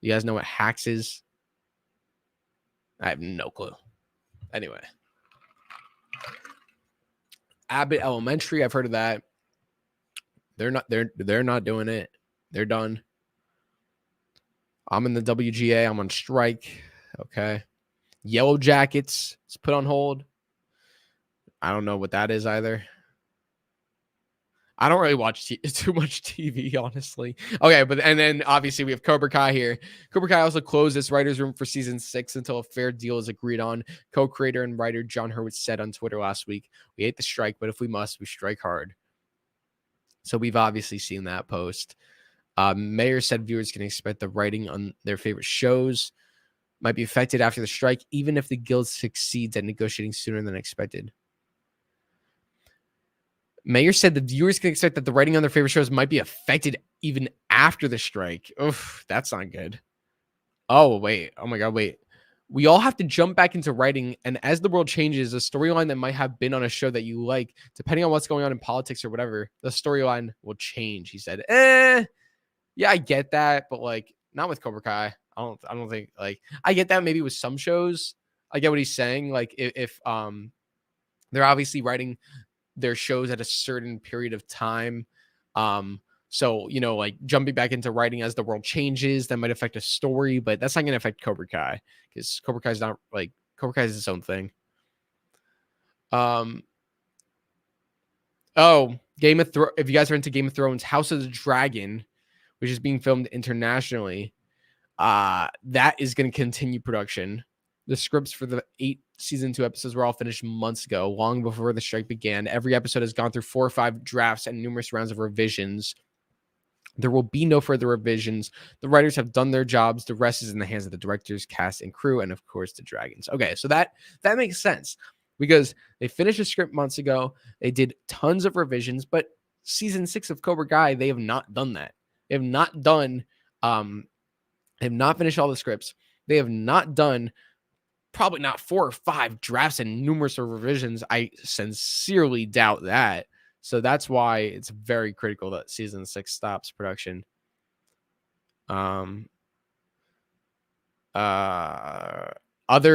You guys know what Hacks is? I have no clue. Anyway. Abbott Elementary, I've heard of that. They're not doing it. They're done. I'm in the WGA. I'm on strike. Okay. Yellow Jackets is put on hold. I don't know what that is either. I don't really watch too much TV, honestly. Okay, and then obviously we have Cobra Kai here. Cobra Kai also closed its writer's room for season 6 until a fair deal is agreed on. Co-creator and writer John Hurwitz said on Twitter last week, "We hate the strike, but if we must, we strike hard." So we've obviously seen that post. Mayor said viewers can expect the writing on their favorite shows might be affected after the strike, even if the guild succeeds at negotiating sooner than expected. Mayor said the viewers can expect that the writing on their favorite shows might be affected even after the strike. Oof, that's not good. Oh, wait. Oh, my God, wait. We all have to jump back into writing, and as the world changes, a storyline that might have been on a show that you like, depending on what's going on in politics or whatever, the storyline will change, he said. Yeah, I get that, but, not with Cobra Kai. I don't think, I get that maybe with some shows. I get what he's saying. If they're obviously writing their shows at a certain period of time. So, jumping back into writing as the world changes, that might affect a story, but that's not going to affect Cobra Kai because Cobra Kai is not Cobra Kai is its own thing. Game of Thrones. If you guys are into Game of Thrones, House of the Dragon, which is being filmed internationally, that is going to continue production. The scripts for the 8 season 2 episodes were all finished months ago, long before the strike began. Every episode has gone through 4 or 5 drafts and numerous rounds of revisions. There will be no further revisions. The writers have done their jobs. The rest is in the hands of the directors, cast, and crew, and of course the dragons. Okay, so that makes sense because they finished the script months ago. They did tons of revisions, but season 6 of Cobra Kai, they have not done that. They have not done. They have not finished all the scripts. They have not done probably not 4 or 5 drafts and numerous revisions. I sincerely doubt that. So that's why it's very critical that season 6 stops production. Other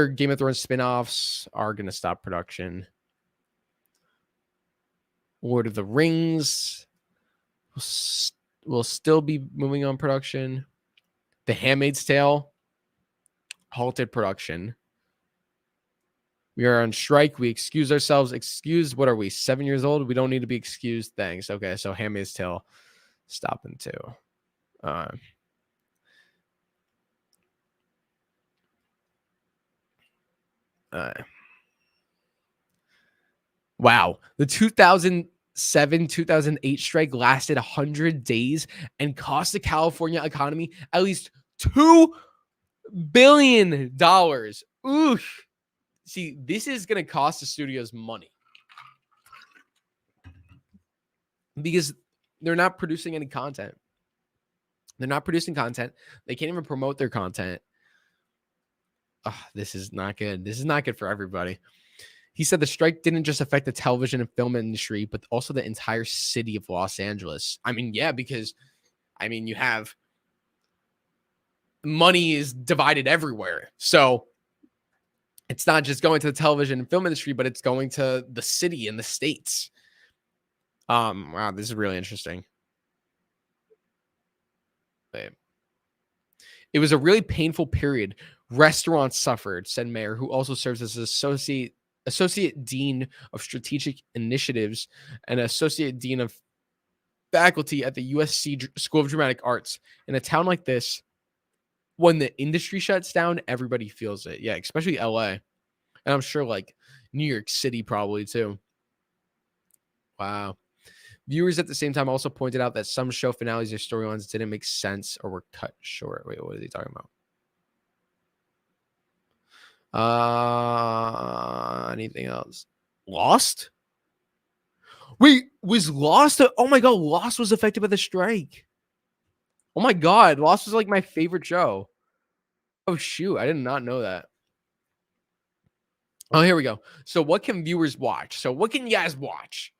Game of Thrones spinoffs are going to stop production. Lord of the Rings will still be moving on production. The Handmaid's Tale halted production. We are on strike. We excuse ourselves. Excuse, what are we, 7 years old? We don't need to be excused. Thanks. Okay, so Handmaid's Tale stopping too. Wow. The 2007-2008 strike lasted 100 days and cost the California economy at least $2 billion. Oof. See, this is going to cost the studios money because they're not producing any content. They're not producing content. They can't even promote their content. This is not good. This is not good for everybody. He said the strike didn't just affect the television and film industry, but also the entire city of Los Angeles. I mean, yeah, because, I mean, you have money is divided everywhere. So it's not just going to the television and film industry, but it's going to the city and the states. Wow, this is really interesting. It was a really painful period. Restaurants suffered, said Mayor, who also serves as associate dean of strategic initiatives and associate dean of faculty at the USC School of Dramatic Arts. In a town like this, when the industry shuts down, everybody feels it. Yeah, especially LA. And I'm sure like New York City probably too. Wow. Viewers at the same time also pointed out that some show finales or storylines didn't make sense or were cut short. Wait, what is he talking about? Anything else? Lost? Wait, was Lost? Oh my God, Lost was affected by the strike. Oh my God, Lost was like my favorite show. Oh shoot, I did not know that. Oh, here we go. So what can viewers watch? So what can you guys watch?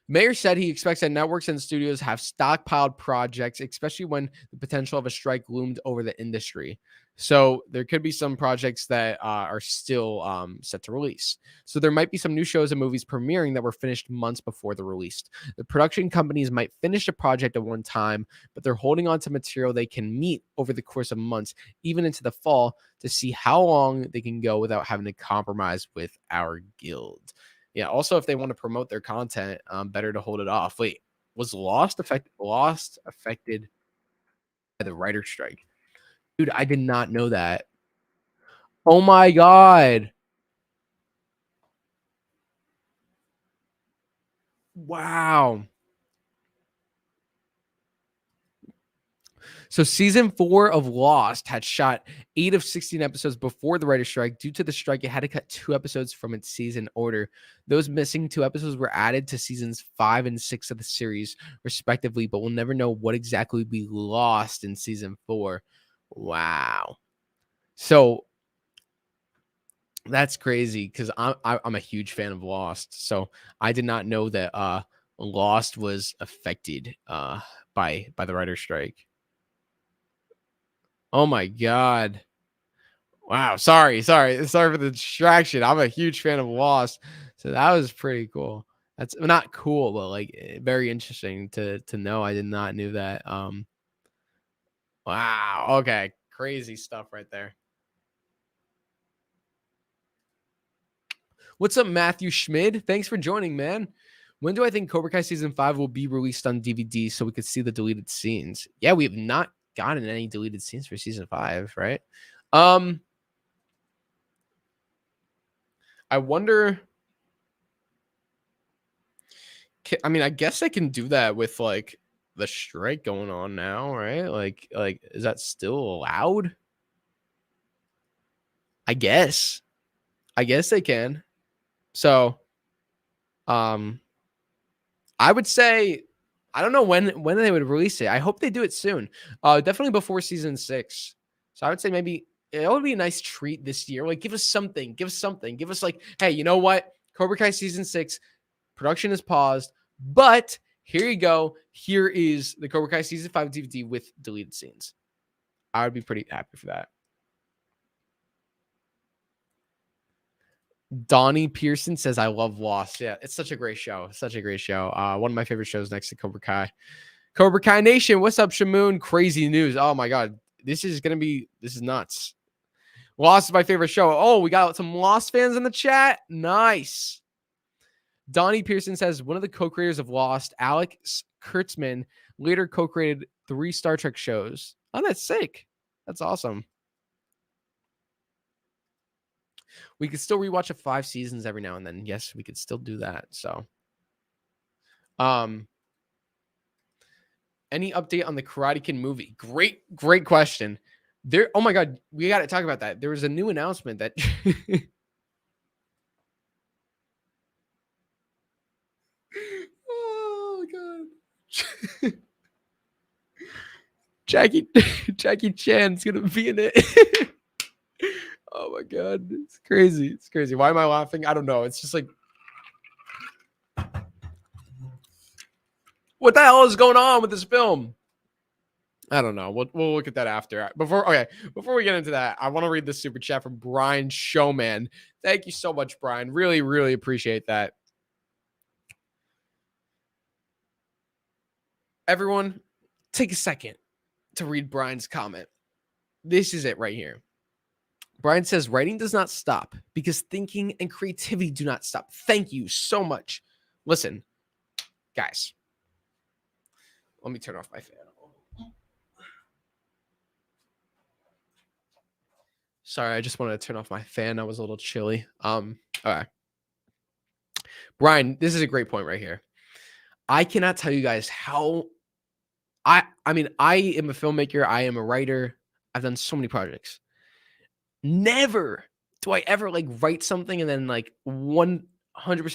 Mayor said he expects that networks and studios have stockpiled projects, especially when the potential of a strike loomed over the industry. So there could be some projects that are still set to release. So there might be some new shows and movies premiering that were finished months before the release. The production companies might finish a project at one time, but they're holding on to material they can meet over the course of months, even into the fall, to see how long they can go without having to compromise with our guild. Yeah. Also, if they want to promote their content, better to hold it off. Wait, was Lost affected by the writer strike? Dude, I did not know that. Oh my God. Wow. So season 4 of Lost had shot 8 of 16 episodes before the writer's strike. Due to the strike, it had to cut 2 episodes from its season order. Those missing 2 episodes were added to seasons 5 and 6 of the series, respectively, but we'll never know what exactly we lost in season 4. Wow. So that's crazy because I'm a huge fan of Lost. So I did not know that Lost was affected by the writer's strike. Oh my God. Wow. Sorry for the distraction. I'm a huge fan of Lost. So that was pretty cool. That's not cool, but like very interesting to know. I did not knew that. Wow. Okay. Crazy stuff right there. What's up, Matthew Schmid? Thanks for joining, man. When do I think Cobra Kai season 5 will be released on DVD so we could see the deleted scenes? Yeah, we have not gotten any deleted scenes for season 5, right? I wonder. I mean, I guess I can do that with like the strike going on now, right? Like is that still allowed? I guess they can. So, I would say I don't know when they would release it. I hope they do it soon. Definitely before season 6. So I would say maybe it would be a nice treat this year. Like give us something. Give us like, hey, you know what? Cobra Kai season 6 production is paused, but here you go. Here is the Cobra Kai season 5 DVD with deleted scenes. I would be pretty happy for that. Donnie Pearson says, I love Lost. Yeah, it's such a great show. Such a great show. One of my favorite shows next to Cobra Kai. Cobra Kai Nation, what's up, Shamoon? Crazy news. Oh my God. This is nuts. Lost is my favorite show. Oh, we got some Lost fans in the chat. Nice. Donnie Pearson says, one of the co-creators of Lost, Alex Kurtzman, later co-created 3 Star Trek shows. Oh, that's sick. That's awesome. We could still rewatch 5 seasons every now and then. Yes, we could still do that. So, any update on the Karate Kid movie? Great question. Oh my God, we got to talk about that. There was a new announcement that oh God. Jackie Chan's gonna be in it. Oh my God, it's crazy. It's crazy. Why am I laughing? I don't know. It's just like, what the hell is going on with this film? I don't know. We'll look at that after. Before we get into that, I want to read the super chat from Brian Showman. Thank you so much, Brian. Really, really appreciate that. Everyone, take a second to read Brian's comment. This is it right here. Brian says, writing does not stop because thinking and creativity do not stop. Thank you so much. Listen, guys, let me turn off my fan. Sorry, I just wanted to turn off my fan. I was a little chilly. All right. Brian, this is a great point right here. I cannot tell you guys how I mean, I am a filmmaker, I am a writer. I've done so many projects. Never do I ever like write something and then like 100%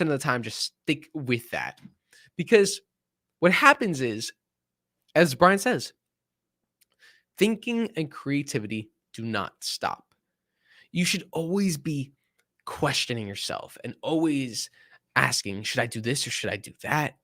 of the time just stick with that. Because what happens is, as Brian says, thinking and creativity do not stop. You should always be questioning yourself and always asking, should I do this or should I do that?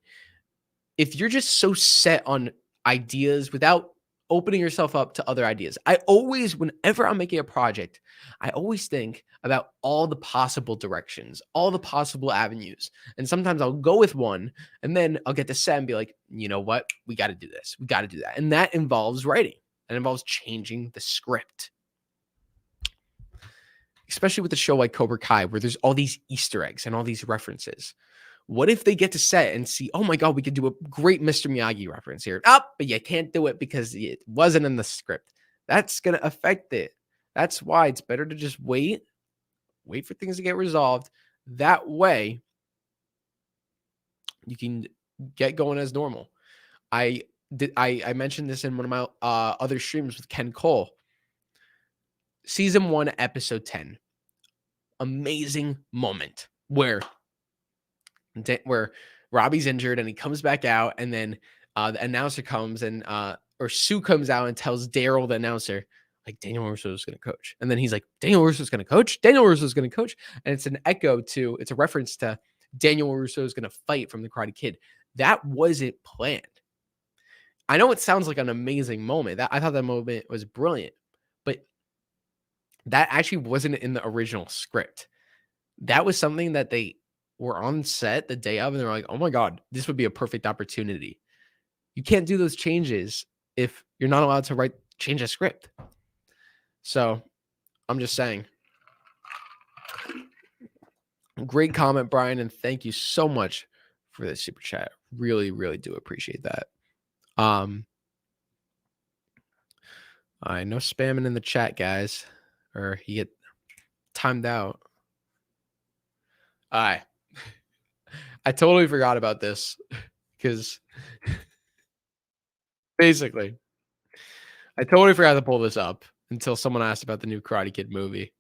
If you're just so set on ideas without opening yourself up to other ideas, whenever I'm making a project, I always think about all the possible directions, all the possible avenues. And sometimes I'll go with one and then I'll get to set and be like, you know what? We got to do this. We got to do that. And that involves writing. That involves changing the script. Especially with a show like Cobra Kai, where there's all these Easter eggs and all these references. What if they get to set and see, oh my God, we could do a great Mr. Miyagi reference here. But you can't do it because it wasn't in the script. That's going to affect it. That's why it's better to just wait for things to get resolved. That way, you can get going as normal. I mentioned this in one of my other streams with Ken Cole. Season 1, episode 10. Amazing moment where Robbie's injured and he comes back out, and then the announcer comes and or Sue comes out and tells Daryl, the announcer, like, Daniel Russo is going to coach. And then he's like, Daniel Russo is going to coach? Daniel Russo is going to coach. And it's it's a reference to Daniel Russo is going to fight from the Karate Kid. That wasn't planned. I know it sounds like an amazing moment. I thought that moment was brilliant, but that actually wasn't in the original script. That was something that they were on set the day of, and they're like, oh my God, this would be a perfect opportunity. You can't do those changes if you're not allowed to change a script. So I'm just saying. Great comment, Brian, and thank you so much for the super chat. Really, really do appreciate that. I no spamming in the chat, guys, or you get timed out. I totally forgot about this because Basically. I totally forgot to pull this up until someone asked about the new Karate Kid movie.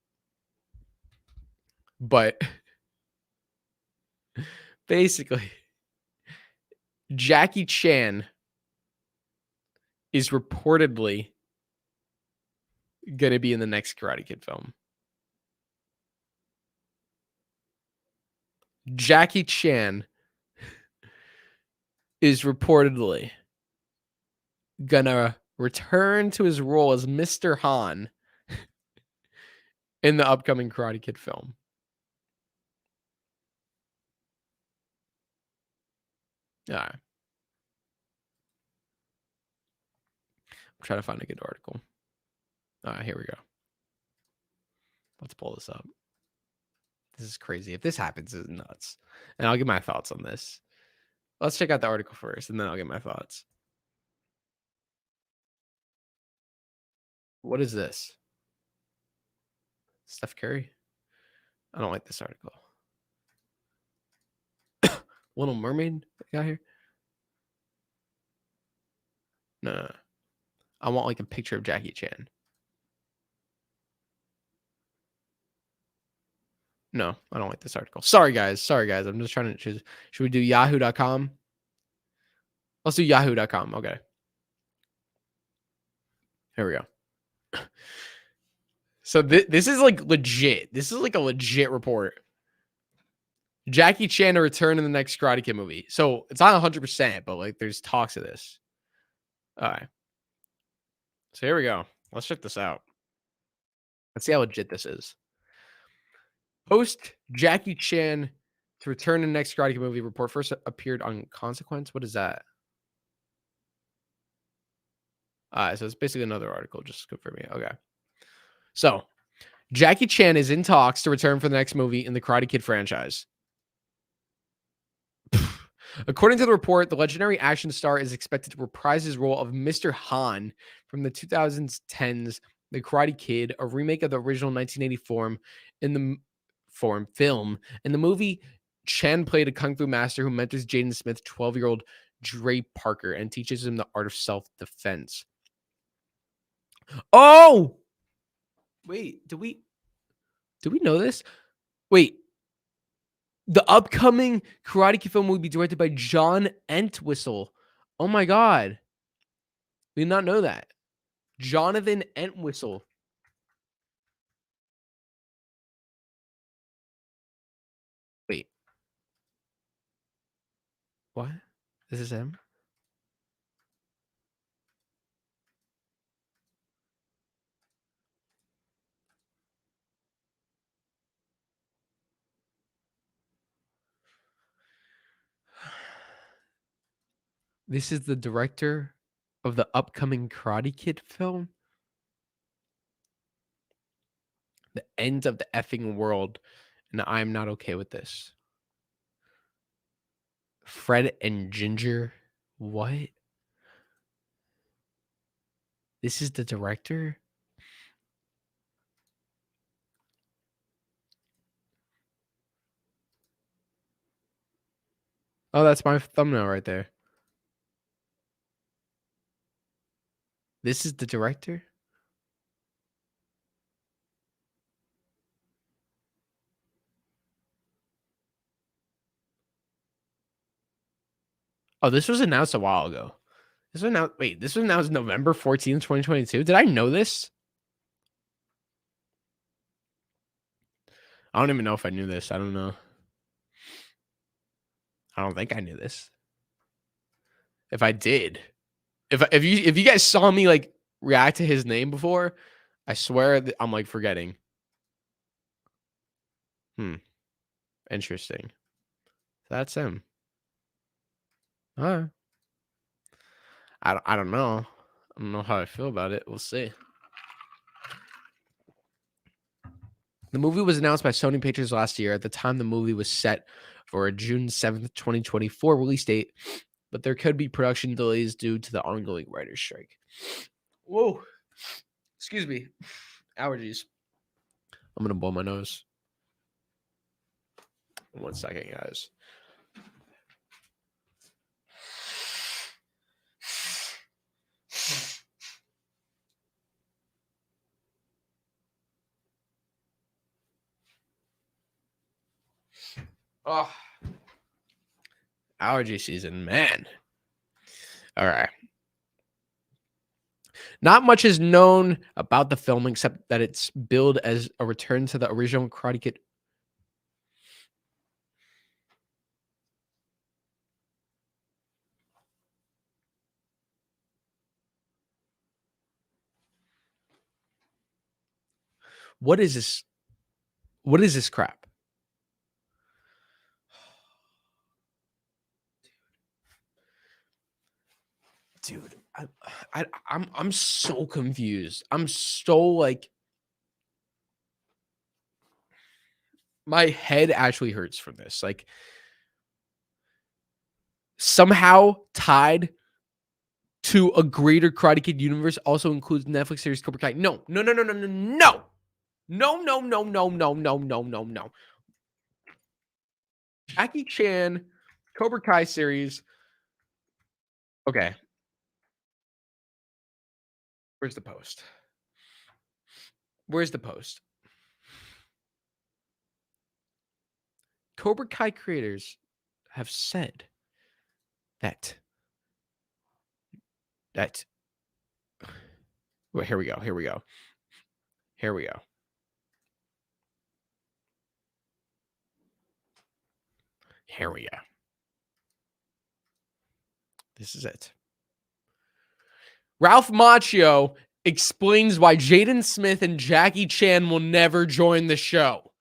But basically, Jackie Chan is reportedly gonna be in the next Karate Kid film. Jackie Chan is reportedly gonna return to his role as Mr. Han in the upcoming Karate Kid film. Yeah. I'm trying to find a good article. All right, here we go. Let's pull this up. This is crazy. If this happens, it's nuts. And I'll give my thoughts on this. Let's check out the article first, and then I'll get my thoughts. What is this? Steph Curry? I don't like this article. Little Mermaid got here? No. I want like a picture of Jackie Chan. No, I don't like this article. Sorry, guys. I'm just trying to choose. Should we do yahoo.com? Let's do yahoo.com. Okay. Here we go. So this is like legit. This is like a legit report. Jackie Chan to return in the next Karate Kid movie. So it's not 100%, but like there's talks of this. All right. So here we go. Let's check this out. Let's see how legit this is. Host Jackie Chan to return in the next Karate Kid movie. Report first appeared on Consequence. What is that? So it's basically another article, just confirming it. Okay. So Jackie Chan is in talks to return for the next movie in the Karate Kid franchise. According to the report, the legendary action star is expected to reprise his role of Mr. Han from the 2010s The Karate Kid, a remake of the original 1980 film. In the movie, Chan played a kung fu master who mentors Jaden Smith, 12-year-old Dre Parker, and teaches him the art of self-defense. Oh! Wait, do we know this? Wait. The upcoming Karate Kid film will be directed by John Entwistle. Oh my god. We did not know that. Jonathan Entwistle. Wait. What? This is him? This is the director of the upcoming Karate Kid film? The end of the effing world. And I'm not okay with this. Fred and Ginger. What? This is the director? Oh, that's my thumbnail right there. This is the director? Oh, this was announced a while ago. This was announced November 14th, 2022. Did I know this? I don't even know if I knew this. I don't know. I don't think I knew this. If I did, if you guys saw me like react to his name before, I swear that I'm like forgetting. Interesting. That's him. I don't know. I don't know how I feel about it. We'll see. The movie was announced by Sony Pictures last year. At the time, the movie was set for a June 7th, 2024 release date, but there could be production delays due to the ongoing writer's strike. Whoa. Excuse me. Allergies. I'm going to blow my nose. 1 second, guys. Oh, allergy season, man. All right. Not much is known about the film except that it's billed as a return to the original Karate Kid. What is this? What is this crap? Dude, I'm so confused. I'm so like my head actually hurts from this. Like somehow tied to a greater Karate Kid universe also includes Netflix series Cobra Kai. No, no, no, no, no, no, no. No, no, no, no, no, no, no, no, no. Jackie Chan, Cobra Kai series. Okay. Where's the post? Where's the post? Cobra Kai creators have said that that well, here we go. Here we go. Here we go. Here we go. This is it. Ralph Macchio explains why Jaden Smith and Jackie Chan will never join the show.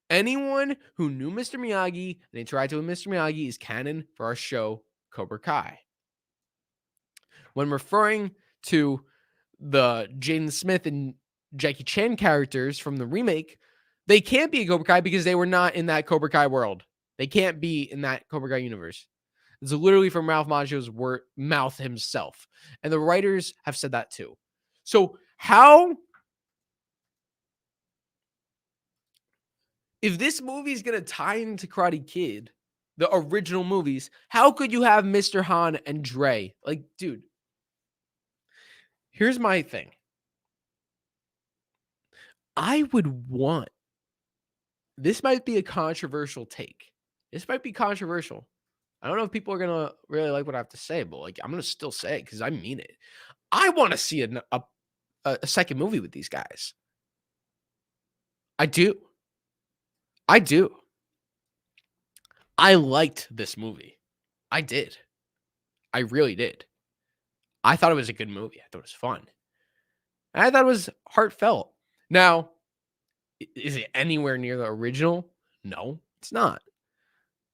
Anyone who knew Mr. Miyagi and interacted with Mr. Miyagi is canon for our show, Cobra Kai. When referring to the Jaden Smith and Jackie Chan characters from the remake, they can't be a Cobra Kai because they were not in that Cobra Kai world. They can't be in that Cobra Kai universe. It's literally from Ralph Macchio's mouth himself. And the writers have said that too. So how, if this movie is going to tie into Karate Kid, the original movies, how could you have Mr. Han and Dre? Like, dude, here's my thing. I would want, this might be a controversial take. This might be controversial. I don't know if people are going to really like what I have to say, but like, I'm going to still say it because I mean it. I want to see a second movie with these guys. I do. I do. I liked this movie. I did. I really did. I thought it was a good movie. I thought it was fun. And I thought it was heartfelt. Now, is it anywhere near the original? No, it's not.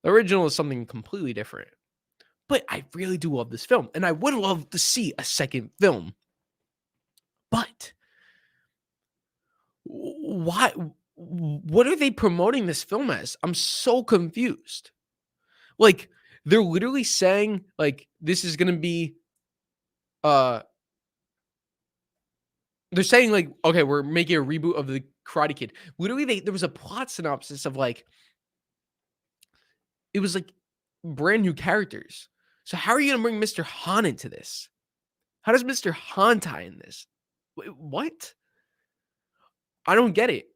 The original is something completely different. But I really do love this film. And I would love to see a second film. But why? What are they promoting this film as? I'm so confused. Like, they're literally saying, like, this is going to be, they're saying, like, okay, we're making a reboot of the Karate Kid. Literally, there was a plot synopsis of, like, it was, like, brand new characters. So how are you going to bring Mr. Han into this? How does Mr. Han tie in this? What? I don't get it.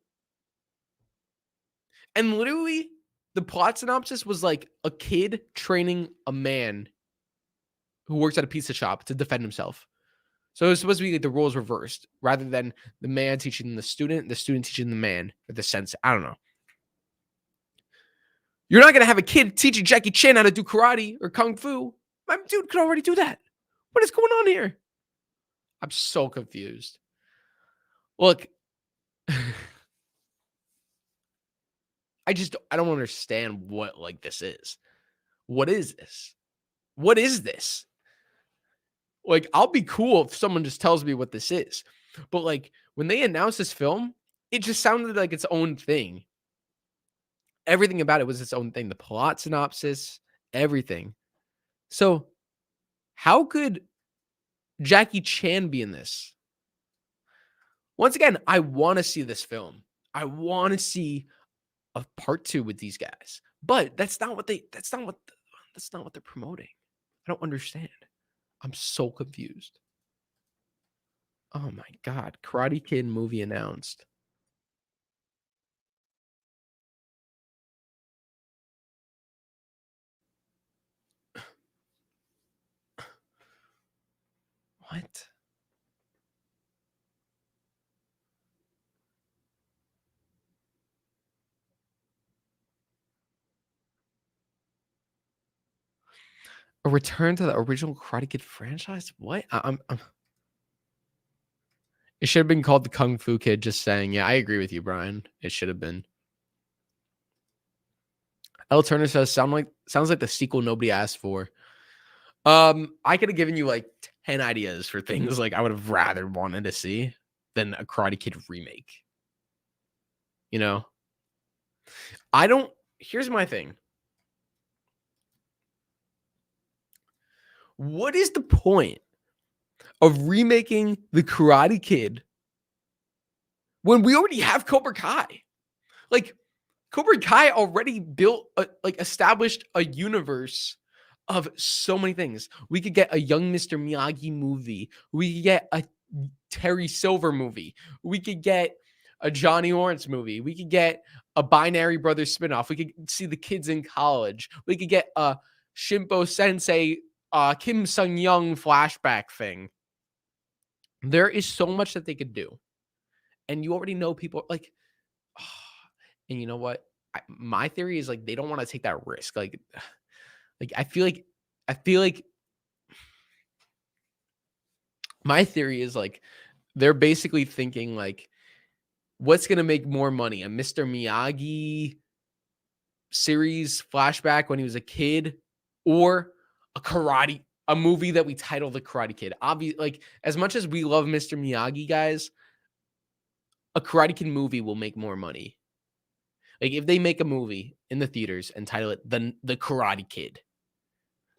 And literally, the plot synopsis was like a kid training a man who works at a pizza shop to defend himself. So it was supposed to be like the roles reversed rather than the man teaching the student teaching the man, or the sense. I don't know. You're not going to have a kid teaching Jackie Chan how to do karate or kung fu. My dude could already do that. What is going on here? I'm so confused. Look, I don't understand what like this is. What is this? What is this? Like, I'll be cool if someone just tells me what this is. But like when they announced this film, it just sounded like its own thing. Everything about it was its own thing. The plot synopsis, everything. So how could Jackie Chan be in this? Once again, I want to see this film. I want to see a part 2 with these guys. But that's not what they're promoting. I don't understand. I'm so confused. Oh my god, Karate Kid movie announced. What? A return to the original Karate Kid franchise? What? It should have been called the Kung Fu Kid. Just saying. Yeah, I agree with you, Brian. It should have been. L. Turner says, sounds like the sequel nobody asked for. I could have given you like 10 ideas for things like I would have rather wanted to see than a Karate Kid remake. You know, here's my thing. What is the point of remaking the Karate Kid when we already have Cobra Kai? Like, Cobra Kai already established a universe of so many things. We could get a young Mr. Miyagi movie. We could get a Terry Silver movie. We could get a Johnny Lawrence movie. We could get a Binary Brothers spinoff. We could see the kids in college. We could get a Shimpo Sensei, Kim Sung Young flashback thing. There is so much that they could do. And you already know people like, and you know what? My theory is like they don't want to take that risk. Like I feel like my theory is like they're basically thinking like, what's gonna make more money? A Mr. Miyagi series flashback when he was a kid, or a movie that we title The Karate Kid. Obviously, like as much as we love Mr. Miyagi, guys, a Karate Kid movie will make more money. Like if they make a movie in the theaters and title it the Karate Kid,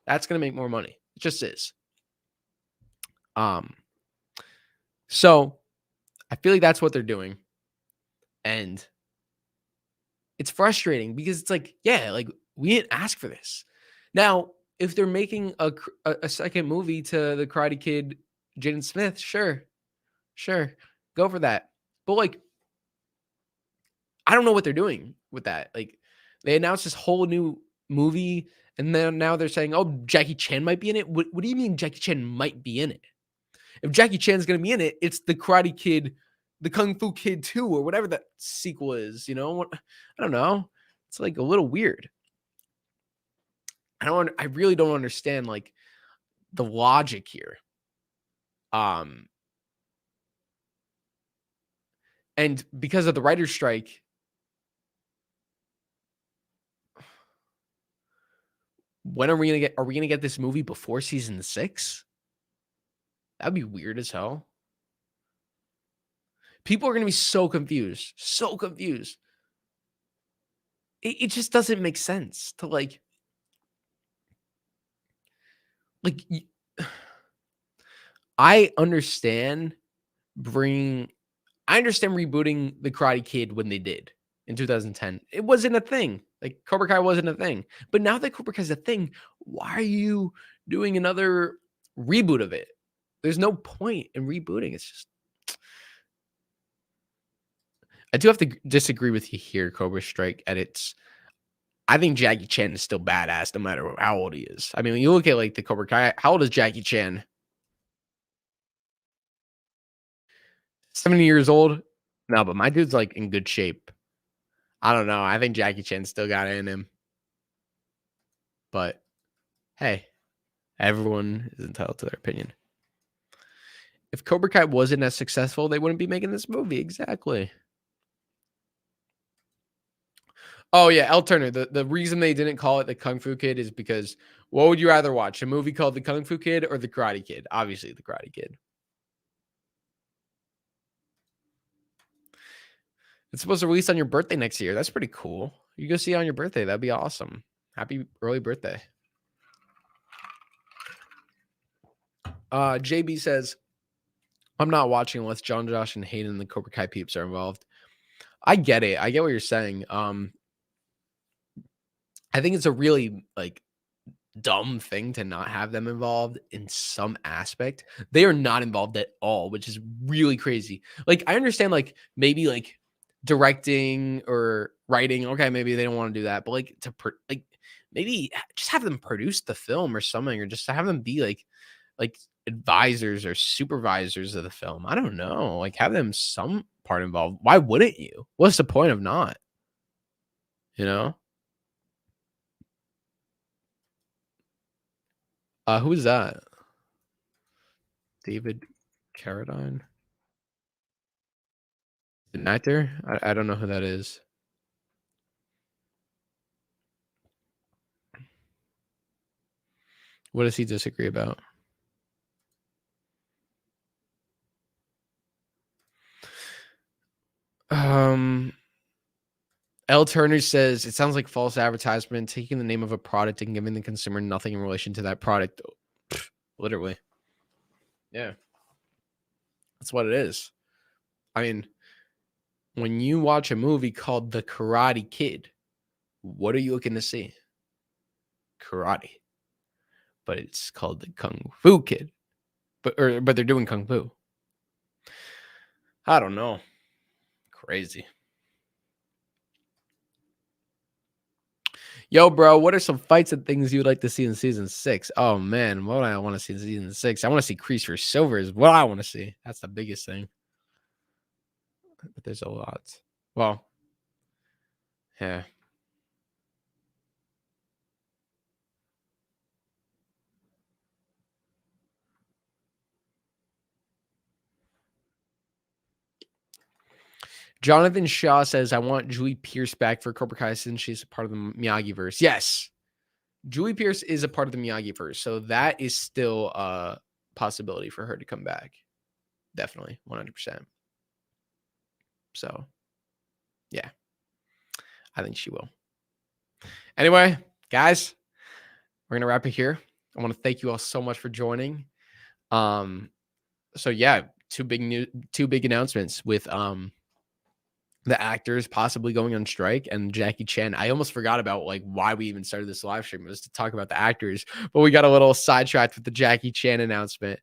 that's gonna make more money. It just is. So I feel like that's what they're doing. And it's frustrating because it's like, yeah, like we didn't ask for this. Now, if they're making a second movie to the Karate Kid, Jaden Smith, sure, go for that. But like, I don't know what they're doing with that. Like, they announced this whole new movie, and then now they're saying, oh, Jackie Chan might be in it. What do you mean Jackie Chan might be in it? If Jackie Chan's going to be in it, it's the Karate Kid, the Kung Fu Kid 2, or whatever that sequel is, you know? I don't know. It's like a little weird. I really don't understand like the logic here. And because of the writer's strike, when are we gonna get this movie before season 6? That'd be weird as hell. People are gonna be so confused. It just doesn't make sense to like I understand rebooting the Karate Kid when they did in 2010. It wasn't a thing. Like Cobra Kai wasn't a thing. But now that Cobra Kai is a thing, why are you doing another reboot of it? There's no point in rebooting. It's just I do have to disagree with you here, Cobra Strike edits. I think Jackie Chan is still badass no matter how old he is. I mean, when you look at like the Cobra Kai, how old is Jackie Chan? 70 years old? No, but my dude's like in good shape. I don't know. I think Jackie Chan still got it in him. But hey, everyone is entitled to their opinion. If Cobra Kai wasn't as successful, they wouldn't be making this movie. Exactly. Oh, yeah, L. Turner. The reason they didn't call it the Kung Fu Kid is because what would you rather watch? A movie called The Kung Fu Kid or The Karate Kid? Obviously, The Karate Kid. It's supposed to release on your birthday next year. That's pretty cool. You go see it on your birthday. That'd be awesome. Happy early birthday. JB says, I'm not watching unless John, Josh, and Hayden and the Cobra Kai peeps are involved. I get it. I get what you're saying. I think it's a really like dumb thing to not have them involved in some aspect. They are not involved at all, which is really crazy. Like I understand like maybe like directing or writing, okay, maybe they don't want to do that, but like maybe just have them produce the film or something, or just have them be like advisors or supervisors of the film. I don't know. Like, have them some part involved. Why wouldn't you? What's the point of not? You know? Who is that? David Carradine? An actor? I don't know who that is. What does he disagree about? L. Turner says it sounds like false advertisement, taking the name of a product and giving the consumer nothing in relation to that product. Literally. Yeah. That's what it is. I mean, when you watch a movie called The Karate Kid, what are you looking to see? Karate. But it's called The Kung Fu Kid. But they're doing Kung Fu. I don't know. Crazy. Yo, bro, what are some fights and things you would like to see in season 6? Oh man, what do I want to see in season 6? I want to see Kreese for Silver is what I want to see. That's the biggest thing. But there's a lot. Well, yeah. Jonathan Shaw says, I want Julie Pierce back for Cobra Kai since she's a part of the Miyagi-verse. Yes. Julie Pierce is a part of the Miyagi-verse, so that is still a possibility for her to come back. Definitely, 100%. So, yeah. I think she will. Anyway, guys, we're going to wrap it here. I want to thank you all so much for joining. So yeah, two big announcements with the actors possibly going on strike and Jackie Chan. I almost forgot about like why we even started this live stream. It was to talk about the actors, but we got a little sidetracked with the Jackie Chan announcement.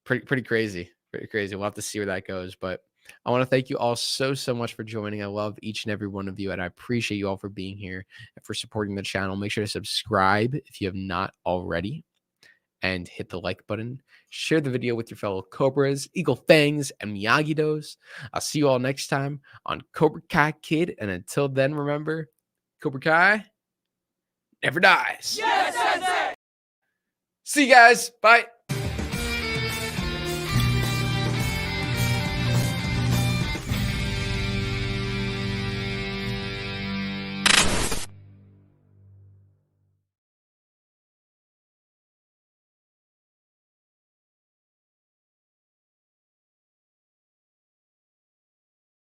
Pretty crazy. Pretty crazy. We'll have to see where that goes. But I want to thank you all so much for joining. I love each and every one of you, and I appreciate you all for being here and for supporting the channel. Make sure to subscribe if you have not already, and hit the like button. Share the video with your fellow Cobras, Eagle Fangs, and Miyagi-Dos. I'll see you all next time on Cobra Kai Kid. And until then, remember, Cobra Kai never dies. Yes, sensei! See you guys. Bye.